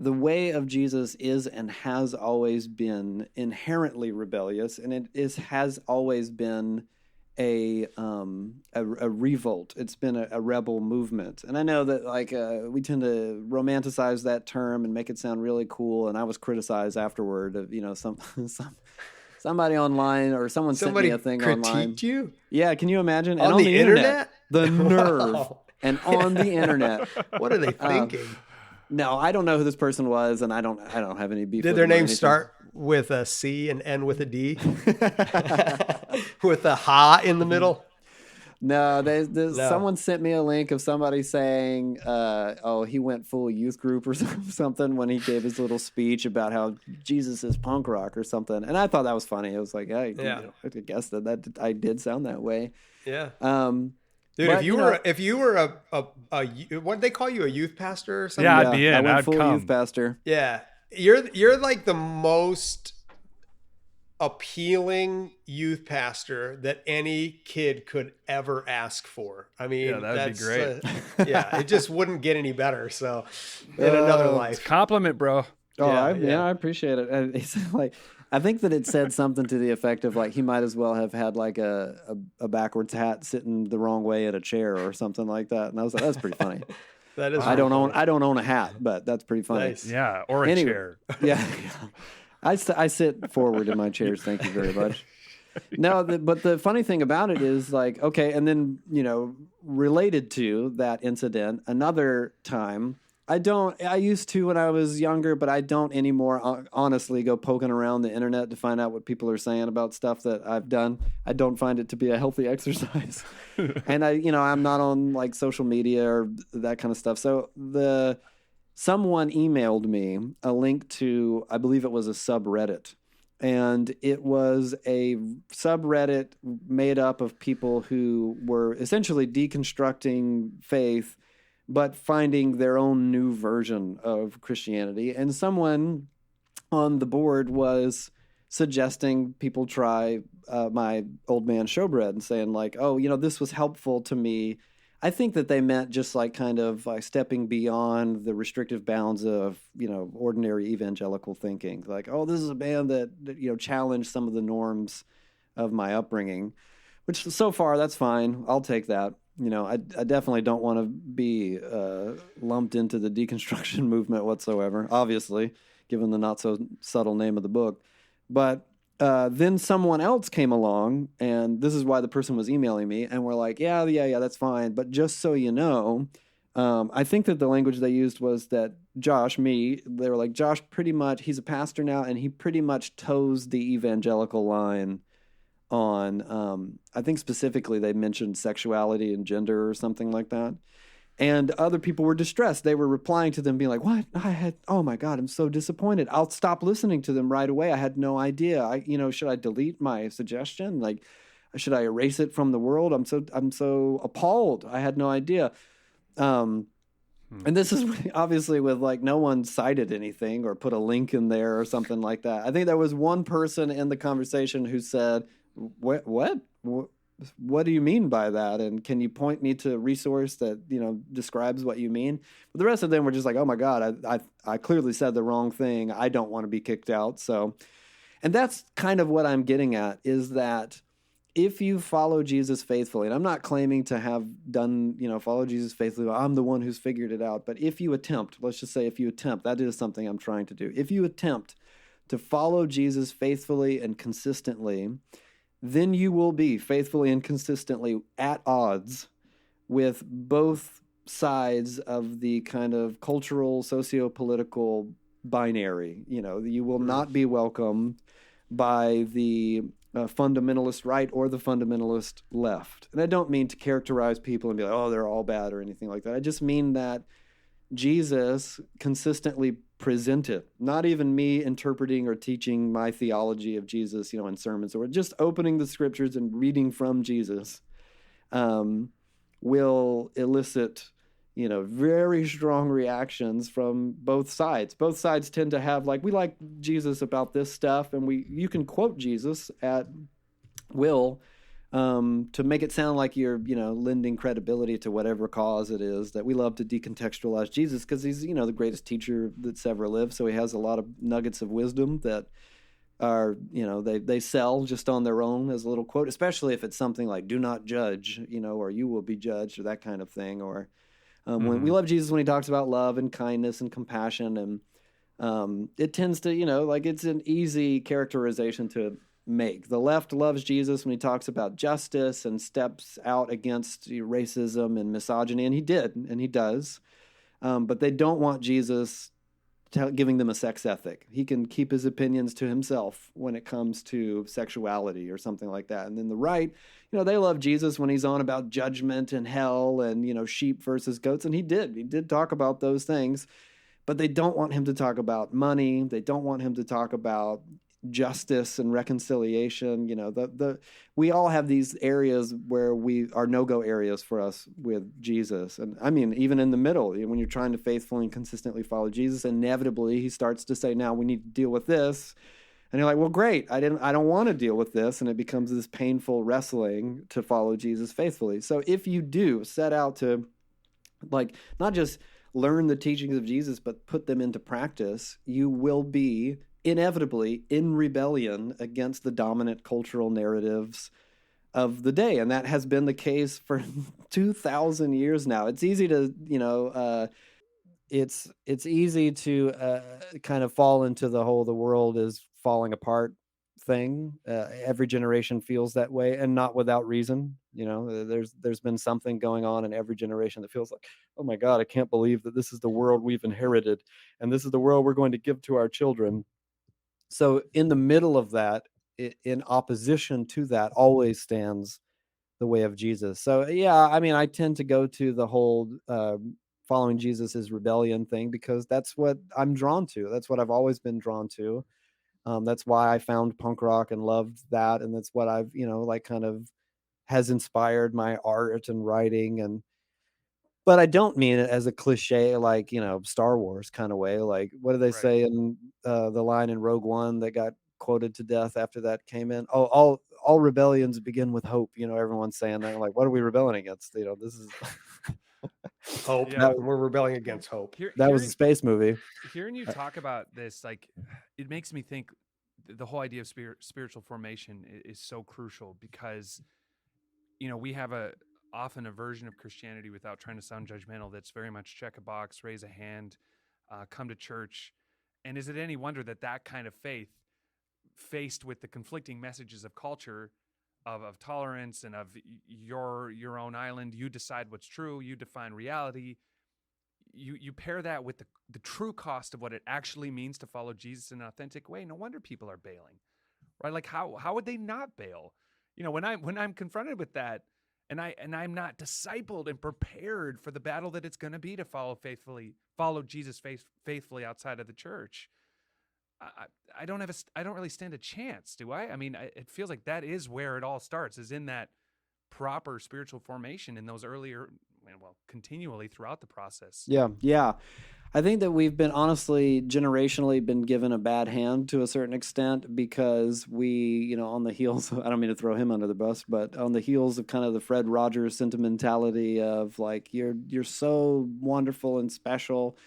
the way of Jesus is and has always been inherently rebellious, and has always been a revolt. It's been a rebel movement. And I know that we tend to romanticize that term and make it sound really cool. And I was criticized afterward of, somebody online, or someone sent me a thing online. Critiqued you? Yeah, can you imagine? On the internet? The nerve. Wow. And on the internet. What are they thinking? No, I don't know who this person was, and I don't have any beef. Did their name start with a C and end with a D? With a ha in the middle? No, No. Someone sent me a link of somebody saying, he went full youth group or something when he gave his little speech about how Jesus is punk rock or something. And I thought that was funny. It was like, hey, I guess that I did sound that way. Yeah. Dude, but, if you were a what did they call you, a youth pastor or something? Yeah, I'd be in. I went I'd full come. youth pastor. Yeah. You're like the most appealing youth pastor that any kid could ever ask for. I mean, Yeah, that'd be great. It just wouldn't get any better. So in another life. Compliment, bro. Oh, Yeah, I appreciate it. And it's like, I think that it said something to the effect of like he might as well have had like a backwards hat sitting the wrong way at a chair or something like that. And I was like, that's pretty funny. That is. I don't own a hat, but that's pretty funny. Nice. Yeah, or a chair. Yeah. I sit forward in my chairs. Thank you very much. No, but the funny thing about it is like, okay, and then, related to that incident, another time, I used to when I was younger, but I don't anymore, honestly, go poking around the internet to find out what people are saying about stuff that I've done. I don't find it to be a healthy exercise. And I'm not on like social media or that kind of stuff. So someone emailed me a link to, I believe it was a subreddit. And it was a subreddit made up of people who were essentially deconstructing faith, but finding their own new version of Christianity. And someone on the board was suggesting people try my old man Showbread and saying like, oh, this was helpful to me. I think that they meant just like kind of like stepping beyond the restrictive bounds of, ordinary evangelical thinking. Like, oh, this is a band that challenged some of the norms of my upbringing, which so far that's fine. I'll take that. I definitely don't want to be lumped into the deconstruction movement whatsoever, obviously, given the not so subtle name of the book. But then someone else came along, and this is why the person was emailing me, and we're like, yeah, that's fine. But just so you know, I think that the language they used was that they were like, Josh pretty much, he's a pastor now, and he pretty much toes the evangelical line on, I think specifically they mentioned sexuality and gender or something like that. And other people were distressed. They were replying to them being like, what? Oh my God, I'm so disappointed. I'll stop listening to them right away. I had no idea. Should I delete my suggestion? Like, should I erase it from the world? I'm so appalled. I had no idea. And this is obviously with like no one cited anything or put a link in there or something like that. I think there was one person in the conversation who said, what do you mean by that? And can you point me to a resource that, describes what you mean? But the rest of them were just like, oh my God, I clearly said the wrong thing. I don't want to be kicked out. So, and that's kind of what I'm getting at, is that if you follow Jesus faithfully, and I'm not claiming to have done, follow Jesus faithfully, I'm the one who's figured it out. But if you attempt, let's just say if you attempt, that is something I'm trying to do. If you attempt to follow Jesus faithfully and consistently, then you will be faithfully and consistently at odds with both sides of the kind of cultural, socio-political binary. You will not be welcomed by the fundamentalist right or the fundamentalist left. And I don't mean to characterize people and be like, oh, they're all bad or anything like that. I just mean that Jesus consistently presented, not even me interpreting or teaching my theology of Jesus, in sermons, or just opening the scriptures and reading from Jesus, will elicit, very strong reactions from both sides. Both sides tend to have we like Jesus about this stuff, and you can quote Jesus at will, to make it sound like you're, lending credibility to whatever cause it is. That we love to decontextualize Jesus because he's, the greatest teacher that's ever lived. So he has a lot of nuggets of wisdom that are, they sell just on their own as a little quote, especially if it's something like "do not judge," or "you will be judged," or that kind of thing. Or when we love Jesus when he talks about love and kindness and compassion, and it tends to, it's an easy characterization to make. The left loves Jesus when he talks about justice and steps out against racism and misogyny, and he did, and he does. But they don't want Jesus giving them a sex ethic. He can keep his opinions to himself when it comes to sexuality or something like that. And then the right, they love Jesus when he's on about judgment and hell and, sheep versus goats. And he did talk about those things, but they don't want him to talk about money. They don't want him to talk about justice and reconciliation. We all have these areas where we are no-go areas for us with Jesus. And I mean, even in the middle, when you're trying to faithfully and consistently follow Jesus, inevitably he starts to say, now we need to deal with this. And you're like, well, great. I don't want to deal with this. And it becomes this painful wrestling to follow Jesus faithfully. So if you do set out to not just learn the teachings of Jesus, but put them into practice, you will be inevitably in rebellion against the dominant cultural narratives of the day. And that has been the case for 2,000 years now. It's easy to, it's easy to kind of fall into the world is falling apart thing. Every generation feels that way, and not without reason. There's been something going on in every generation that feels like, oh my God, I can't believe that this is the world we've inherited, and this is the world we're going to give to our children. So in the middle of that, in opposition to that, always stands the way of Jesus. So yeah, I mean, I tend to go to the whole following Jesus is rebellion thing because that's what I'm drawn to. That's what I've always been drawn to. That's why I found punk rock and loved that, and that's what I've kind of has inspired my art and writing. But I don't mean it as a cliche, Star Wars kind of way. Like, what do they say in the line in Rogue One that got quoted to death after that came in? Oh, all rebellions begin with hope. Everyone's saying that. Like, what are we rebelling against? This is hope. Yeah. We're rebelling against hope. That was a space movie. Hearing you talk about this, it makes me think the whole idea of spiritual formation is so crucial because, we have often a version of Christianity, without trying to sound judgmental, that's very much check a box, raise a hand, come to church. And is it any wonder that kind of faith, faced with the conflicting messages of culture, of tolerance and of your own island, you decide what's true, you define reality, you pair that with the true cost of what it actually means to follow Jesus in an authentic way, no wonder people are bailing, right? Like how would they not bail? When I'm confronted with that, and I'm not discipled and prepared for the battle that it's going to be to follow Jesus faithfully outside of the church, I don't really stand a chance, do I? I mean, it feels like that is where it all starts, is in that proper spiritual formation in those earlier, continually throughout the process. Yeah. I think that we've been generationally been given a bad hand to a certain extent because we, on the heels of, I don't mean to throw him under the bus, but on the heels of kind of the Fred Rogers sentimentality of you're so wonderful and special.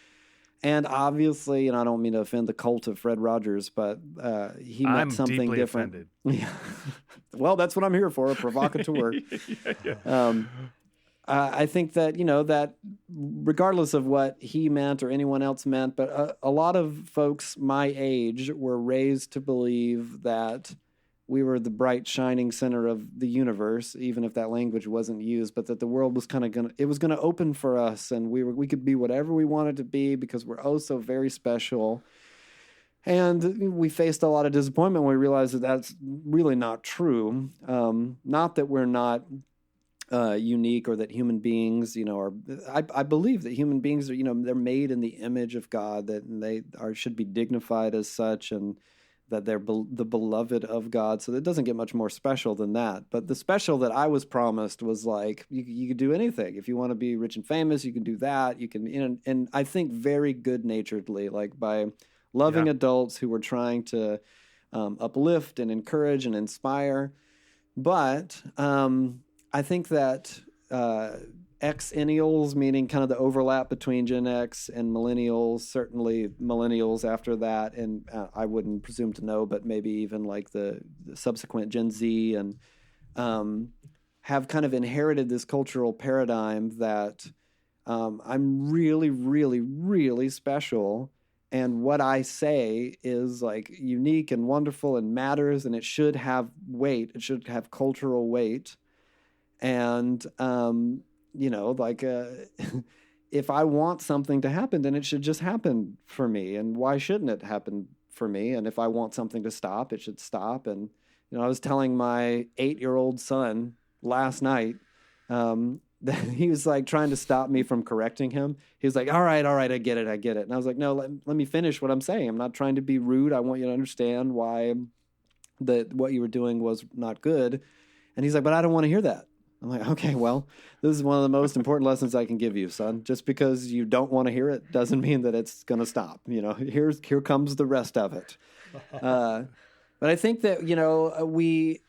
And obviously, I don't mean to offend the cult of Fred Rogers, but he meant something deeply different. Offended. Yeah. Well, that's what I'm here for, a provocateur. Yeah. I think that, that regardless of what he meant or anyone else meant, but a lot of folks my age were raised to believe that we were the bright, shining center of the universe, even if that language wasn't used, but that the world was kind of going to open for us, and we could be whatever we wanted to be because we're oh so very special. And we faced a lot of disappointment when we realized that that's really not true. Not that we're not unique, or that human beings, are. I believe that human beings are, they're made in the image of God, that they should be dignified as such, and that they're the beloved of God. So it doesn't get much more special than that. But the special that I was promised was like, you could do anything. If you want to be rich and famous, you can do that. You can, and I think very good-naturedly, like by loving adults who were trying to uplift and encourage and inspire. But I think that Xennials, meaning kind of the overlap between Gen X and millennials, certainly millennials after that, and I wouldn't presume to know, but maybe even like the subsequent Gen Z, and have kind of inherited this cultural paradigm that I'm really, really, really special. And what I say is like unique and wonderful and matters, and it should have weight. It should have cultural weight. And, if I want something to happen, then it should just happen for me. And why shouldn't it happen for me? And if I want something to stop, it should stop. And, I was telling my 8-year-old son last night, that he was like trying to stop me from correcting him. He was like, all right, I get it. And I was like, no, let me finish what I'm saying. I'm not trying to be rude. I want you to understand why what you were doing was not good. And he's like, but I don't want to hear that. I'm like, okay, well, this is one of the most important lessons I can give you, son. Just because you don't want to hear it doesn't mean that it's going to stop. Here comes the rest of it. But I think that, we,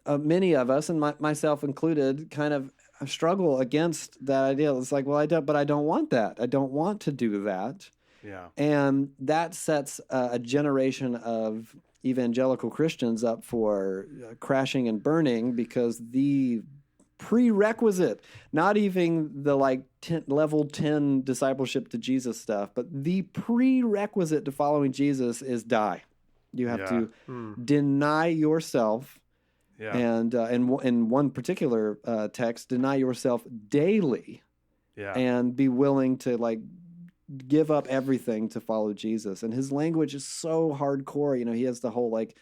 many of us, and myself included, kind of struggle against that idea. It's like, well, I don't want that. I don't want to do that. Yeah. And that sets a generation of evangelical Christians up for crashing and burning, because the prerequisite, not even the like level 10 discipleship to Jesus stuff, but the prerequisite to following Jesus is die. You have to deny yourself. Yeah. And in one particular text, deny yourself daily, and be willing to like give up everything to follow Jesus. And his language is so hardcore. He has the whole like,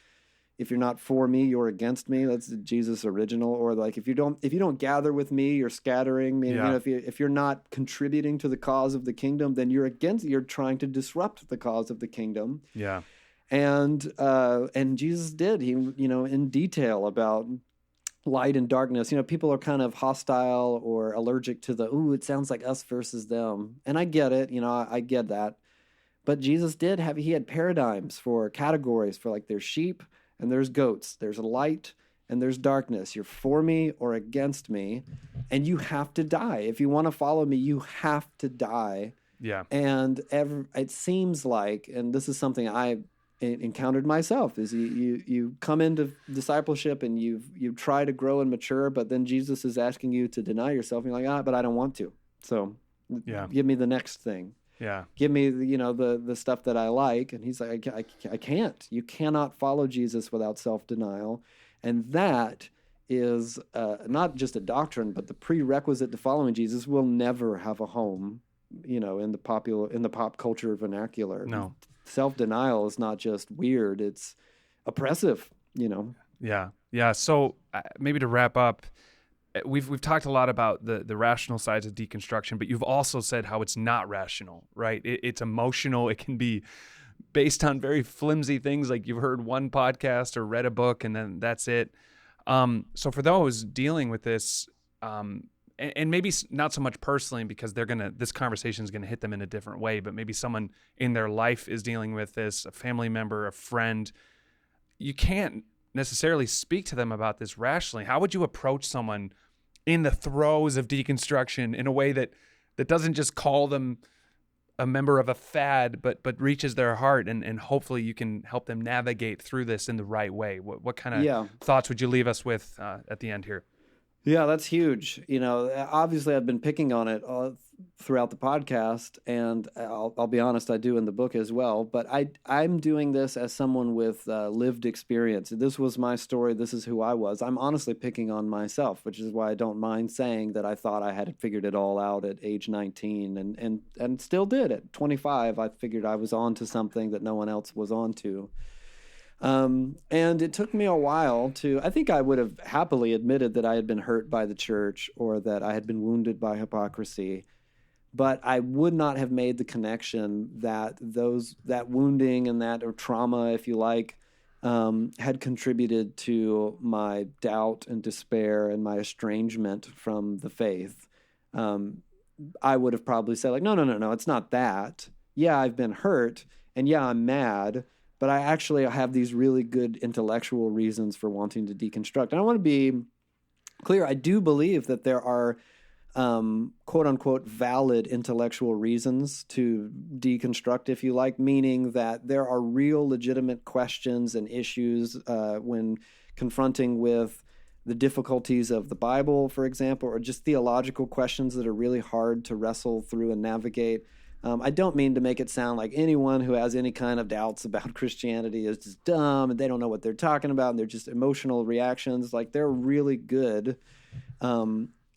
if you're not for me, you're against me. That's the Jesus original. Or like, if you don't gather with me, you're scattering me. If you're not contributing to the cause of the kingdom, then you're trying to disrupt the cause of the kingdom. Yeah. And Jesus did, in detail about light and darkness. People are kind of hostile or allergic to it sounds like us versus them. And I get it, I get that. But Jesus he had paradigms for categories for like there's sheep and there's goats, there's light and there's darkness. You're for me or against me, and you have to die. If you want to follow me, you have to die. Yeah. And it seems like, and this is something I encountered myself, is you come into discipleship and you try to grow and mature, but then Jesus is asking you to deny yourself, and you're like, but I don't want to. So give me the next thing. Yeah. Give me the stuff that I like. And he's like, I can't. You cannot follow Jesus without self-denial. And that is not just a doctrine, but the prerequisite to following Jesus will never have a home, in the pop culture vernacular. No. Self-denial is not just weird, it's oppressive, Yeah. Yeah. So maybe to wrap up, we've talked a lot about the rational sides of deconstruction, but you've also said how it's not rational, right? It's emotional. It can be based on very flimsy things, like you've heard one podcast or read a book and then that's it. So for those dealing with this, and maybe not so much personally, because this conversation is gonna hit them in a different way, but maybe someone in their life is dealing with this, a family member, a friend. You can't necessarily speak to them about this rationally. How would you approach someone in the throes of deconstruction in a way that doesn't just call them a member of a fad, but reaches their heart, and hopefully you can help them navigate through this in the right way? What kind of thoughts would you leave us with at the end here? Yeah, that's huge. Obviously I've been picking on it throughout the podcast, and I'll be honest, I do in the book as well. But I'm doing this as someone with lived experience. This was my story. This is who I was. I'm honestly picking on myself, which is why I don't mind saying that I thought I had figured it all out at age 19, and still did. At 25, I figured I was onto something that no one else was onto. And it took me a while I think I would have happily admitted that I had been hurt by the church or that I had been wounded by hypocrisy, but I would not have made the connection that that wounding and that, or trauma, if you like, had contributed to my doubt and despair and my estrangement from the faith. I would have probably said like, no, it's not that. Yeah, I've been hurt, and yeah, I'm mad, but I actually have these really good intellectual reasons for wanting to deconstruct. And I want to be clear. I do believe that there are quote unquote valid intellectual reasons to deconstruct, if you like, meaning that there are real legitimate questions and issues when confronting with the difficulties of the Bible, for example, or just theological questions that are really hard to wrestle through and navigate. I don't mean to make it sound like anyone who has any kind of doubts about Christianity is just dumb and they don't know what they're talking about and they're just emotional reactions. Like, they're really good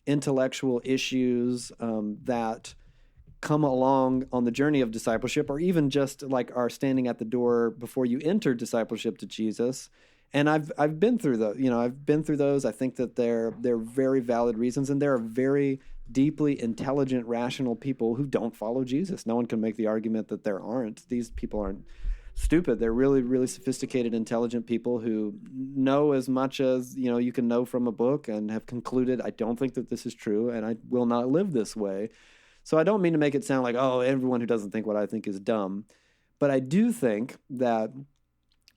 intellectual issues that come along on the journey of discipleship, or even just like are standing at the door before you enter discipleship to Jesus. And I've been through those. I think that they're very valid reasons, and there are very deeply intelligent, rational people who don't follow Jesus. No one can make the argument that there aren't. These people aren't stupid. They're really, really sophisticated, intelligent people who know as much as, you can know from a book, and have concluded, I don't think that this is true, and I will not live this way. So I don't mean to make it sound like, oh, everyone who doesn't think what I think is dumb. But I do think that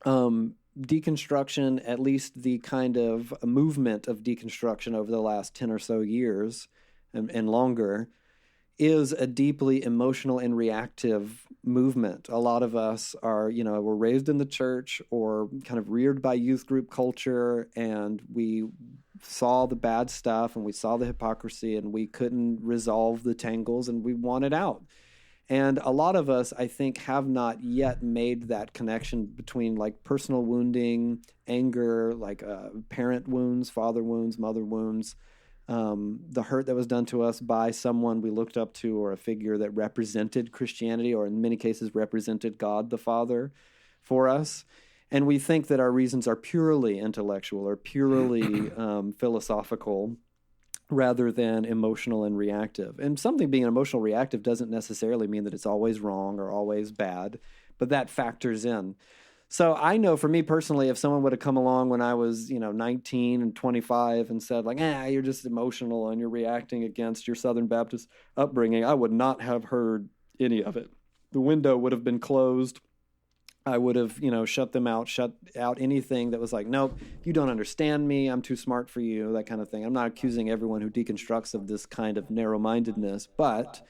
deconstruction, at least the kind of movement of deconstruction over the last 10 or so years and longer, is a deeply emotional and reactive movement. A lot of us are, were raised in the church or kind of reared by youth group culture, and we saw the bad stuff and we saw the hypocrisy, and we couldn't resolve the tangles, and we wanted out. And a lot of us, I think, have not yet made that connection between like personal wounding, anger, like parent wounds, father wounds, mother wounds, the hurt that was done to us by someone we looked up to, or a figure that represented Christianity, or in many cases represented God the Father for us. And we think that our reasons are purely intellectual or purely philosophical, rather than emotional and reactive. And something being emotional reactive doesn't necessarily mean that it's always wrong or always bad, but that factors in. So I know for me personally, if someone would have come along when I was, 19 and 25 and said like, you're just emotional and you're reacting against your Southern Baptist upbringing, I would not have heard any of it. The window would have been closed. I would have, shut out anything that was like, nope, you don't understand me, I'm too smart for you, that kind of thing. I'm not accusing everyone who deconstructs of this kind of narrow-mindedness, but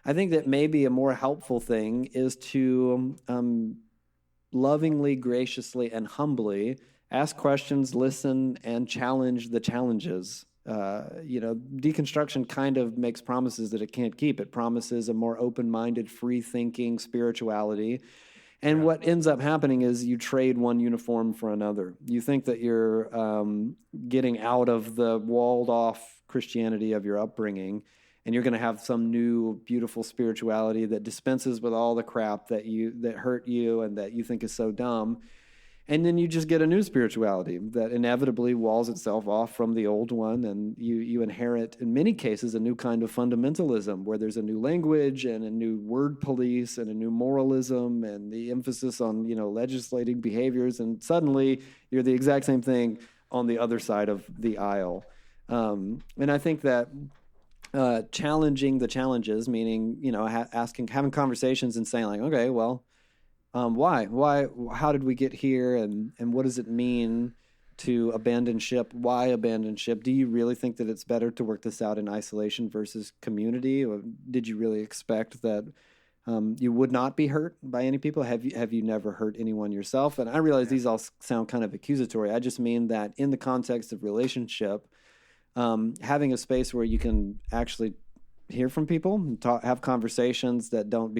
I think that maybe a more helpful thing is to lovingly, graciously, and humbly ask questions, listen, and challenge the challenges. Deconstruction kind of makes promises that it can't keep. It promises a more open-minded, free-thinking spirituality. And what ends up happening is you trade one uniform for another. You think that you're getting out of the walled-off Christianity of your upbringing, and you're going to have some new, beautiful spirituality that dispenses with all the crap that hurt you and that you think is so dumb. And then you just get a new spirituality that inevitably walls itself off from the old one, and you inherit, in many cases, a new kind of fundamentalism where there's a new language and a new word police and a new moralism and the emphasis on, legislating behaviors, and suddenly you're the exact same thing on the other side of the aisle. And I think that challenging the challenges, meaning, having conversations and saying like, okay, well, why, how did we get here? And what does it mean to abandon ship? Why abandon ship? Do you really think that it's better to work this out in isolation versus community? Or did you really expect that you would not be hurt by any people? Have you never hurt anyone yourself? And I realize these all sound kind of accusatory. I just mean that in the context of relationship, having a space where you can actually hear from people, and have conversations that don't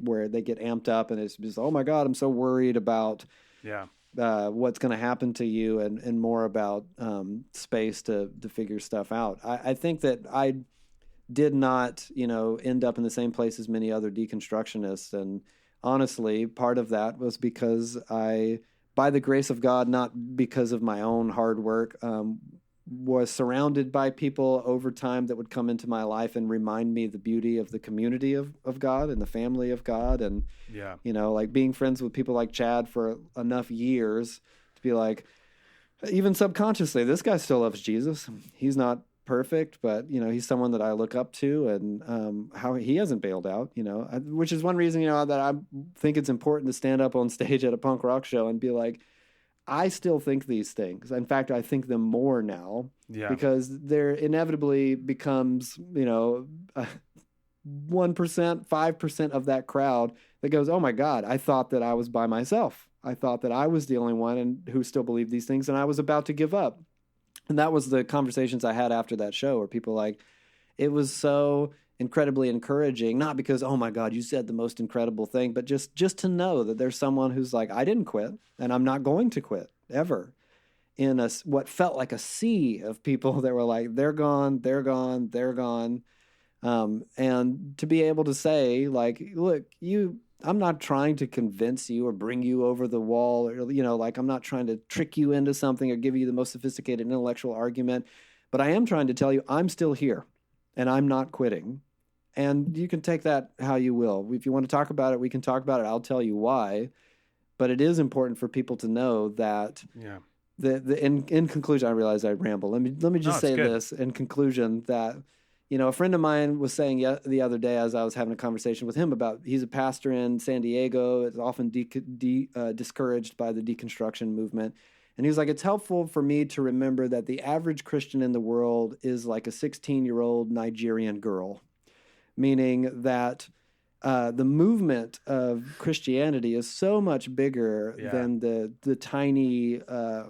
where they get amped up and it's just, oh my God, I'm so worried about what's going to happen to you, and more about space to figure stuff out. I think that I did not, end up in the same place as many other deconstructionists. And honestly, part of that was because I, by the grace of God, not because of my own hard work, was surrounded by people over time that would come into my life and remind me the beauty of the community of God and the family of God. And, like being friends with people like Chad for enough years to be like, even subconsciously, this guy still loves Jesus. He's not perfect, but, he's someone that I look up to, and how he hasn't bailed out, which is one reason, that I think it's important to stand up on stage at a punk rock show and be like, I still think these things. In fact, I think them more now because there inevitably becomes, 1%, 5% of that crowd that goes, oh my God, I thought that I was by myself. I thought that I was the only one who still believed these things, and I was about to give up. And that was the conversations I had after that show, where people like, it was so incredibly encouraging, not because, oh my God, you said the most incredible thing, but just to know that there's someone who's like, I didn't quit, and I'm not going to quit ever, in what felt like a sea of people that were like, they're gone, they're gone, they're gone. And to be able to say, like, look, I'm not trying to convince you or bring you over the wall, or, I'm not trying to trick you into something or give you the most sophisticated intellectual argument, but I am trying to tell you I'm still here and I'm not quitting. And you can take that how you will. If you want to talk about it, we can talk about it. I'll tell you why. But it is important for people to know that in conclusion, I realize I ramble. Let me just say this in conclusion, that a friend of mine was saying the other day, as I was having a conversation with him about, he's a pastor in San Diego, is often discouraged by the deconstruction movement. And he was like, it's helpful for me to remember that the average Christian in the world is like a 16-year-old Nigerian girl, meaning that the movement of Christianity is so much bigger than the tiny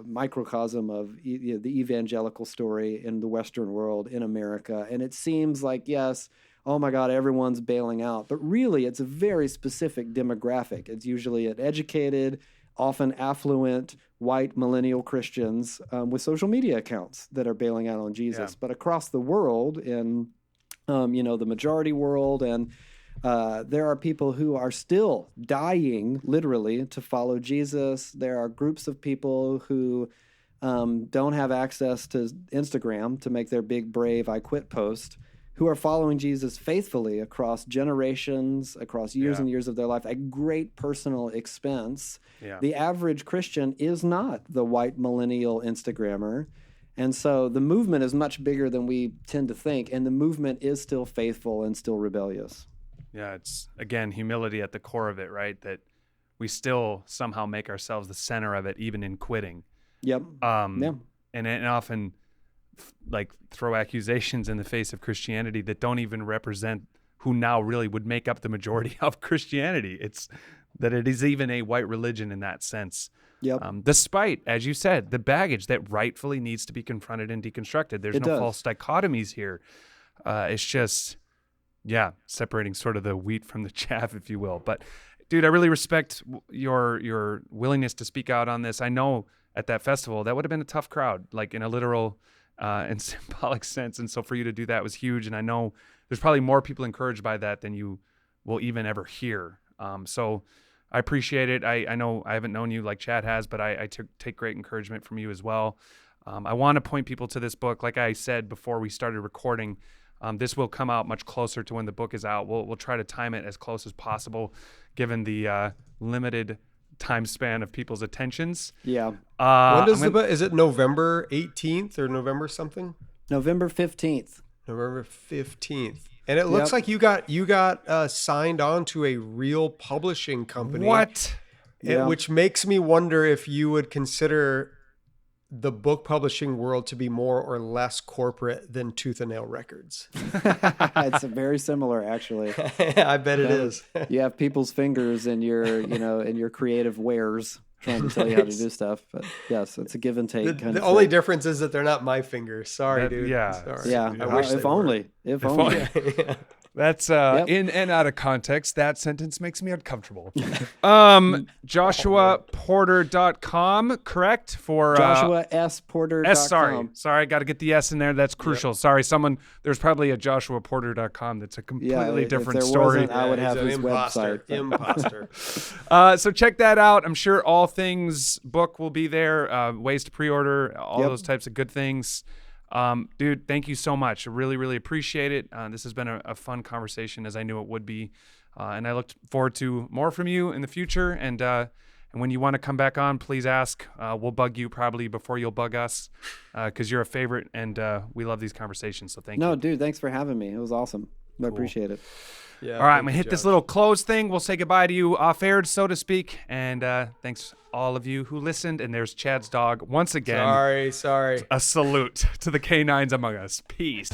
microcosm of the evangelical story in the Western world, in America. And it seems like, yes, oh my God, everyone's bailing out. But really, it's a very specific demographic. It's usually an educated, often affluent, white millennial Christians with social media accounts that are bailing out on Jesus. Yeah. But across the world, in the majority world, and there are people who are still dying, literally, to follow Jesus. There are groups of people who don't have access to Instagram to make their big, brave I quit post, who are following Jesus faithfully across generations, across years and years of their life, at great personal expense. Yeah. The average Christian is not the white millennial Instagrammer. And so the movement is much bigger than we tend to think, and the movement is still faithful and still rebellious. Yeah, it's, again, humility at the core of it, right? That we still somehow make ourselves the center of it, even in quitting. Yep. And often throw accusations in the face of Christianity that don't even represent who now really would make up the majority of Christianity. It's that it is even a white religion in that sense. Yep. Despite, as you said, the baggage that rightfully needs to be confronted and deconstructed. There's no false dichotomies here. It's just, separating sort of the wheat from the chaff, if you will. But, dude, I really respect your willingness to speak out on this. I know at that festival that would have been a tough crowd, like in a literal and symbolic sense. And so for you to do that was huge. And I know there's probably more people encouraged by that than you will even ever hear. So I appreciate it. I know I haven't known you like Chad has, but I take great encouragement from you as well. I want to point people to this book. Like I said before we started recording, this will come out much closer to when the book is out. We'll try to time it as close as possible, given the limited time span of people's attentions. Yeah. When does the book? Is it November 18th or November something? November 15th. November 15th. And it looks like you got signed on to a real publishing company. What? Which makes me wonder if you would consider the book publishing world to be more or less corporate than Tooth and Nail Records. It's very similar, actually. I bet it is. You have people's fingers in your, in your creative wares. trying to tell you how to do stuff. But yes, it's a give and take. The only difference is that they're not my fingers. Sorry, dude. Yeah. Sorry. Yeah. I wish If only. If only. Yeah. That's in and out of context. That sentence makes me uncomfortable. JoshuaPorter.com, correct? For JoshuaSPorter.com. Sorry, got to get the S in there. That's crucial. Yep. Sorry, there's probably a JoshuaPorter.com. That's a completely different story. I would have his imposter. website. Imposter. So check that out. I'm sure all things book will be there. Ways to pre-order, all those types of good things. Dude, thank you so much. I really, really appreciate it. This has been a fun conversation, as I knew it would be. And I look forward to more from you in the future. And when you want to come back on, please ask. We'll bug you probably before you'll bug us, because you're a favorite, and we love these conversations. So thank you. No, dude, thanks for having me. It was awesome. I appreciate it. Yeah, all right, I'm going to hit this little close thing. We'll say goodbye to you off air, so to speak. And thanks all of you who listened. And there's Chad's dog once again. Sorry. A salute to the canines among us. Peace.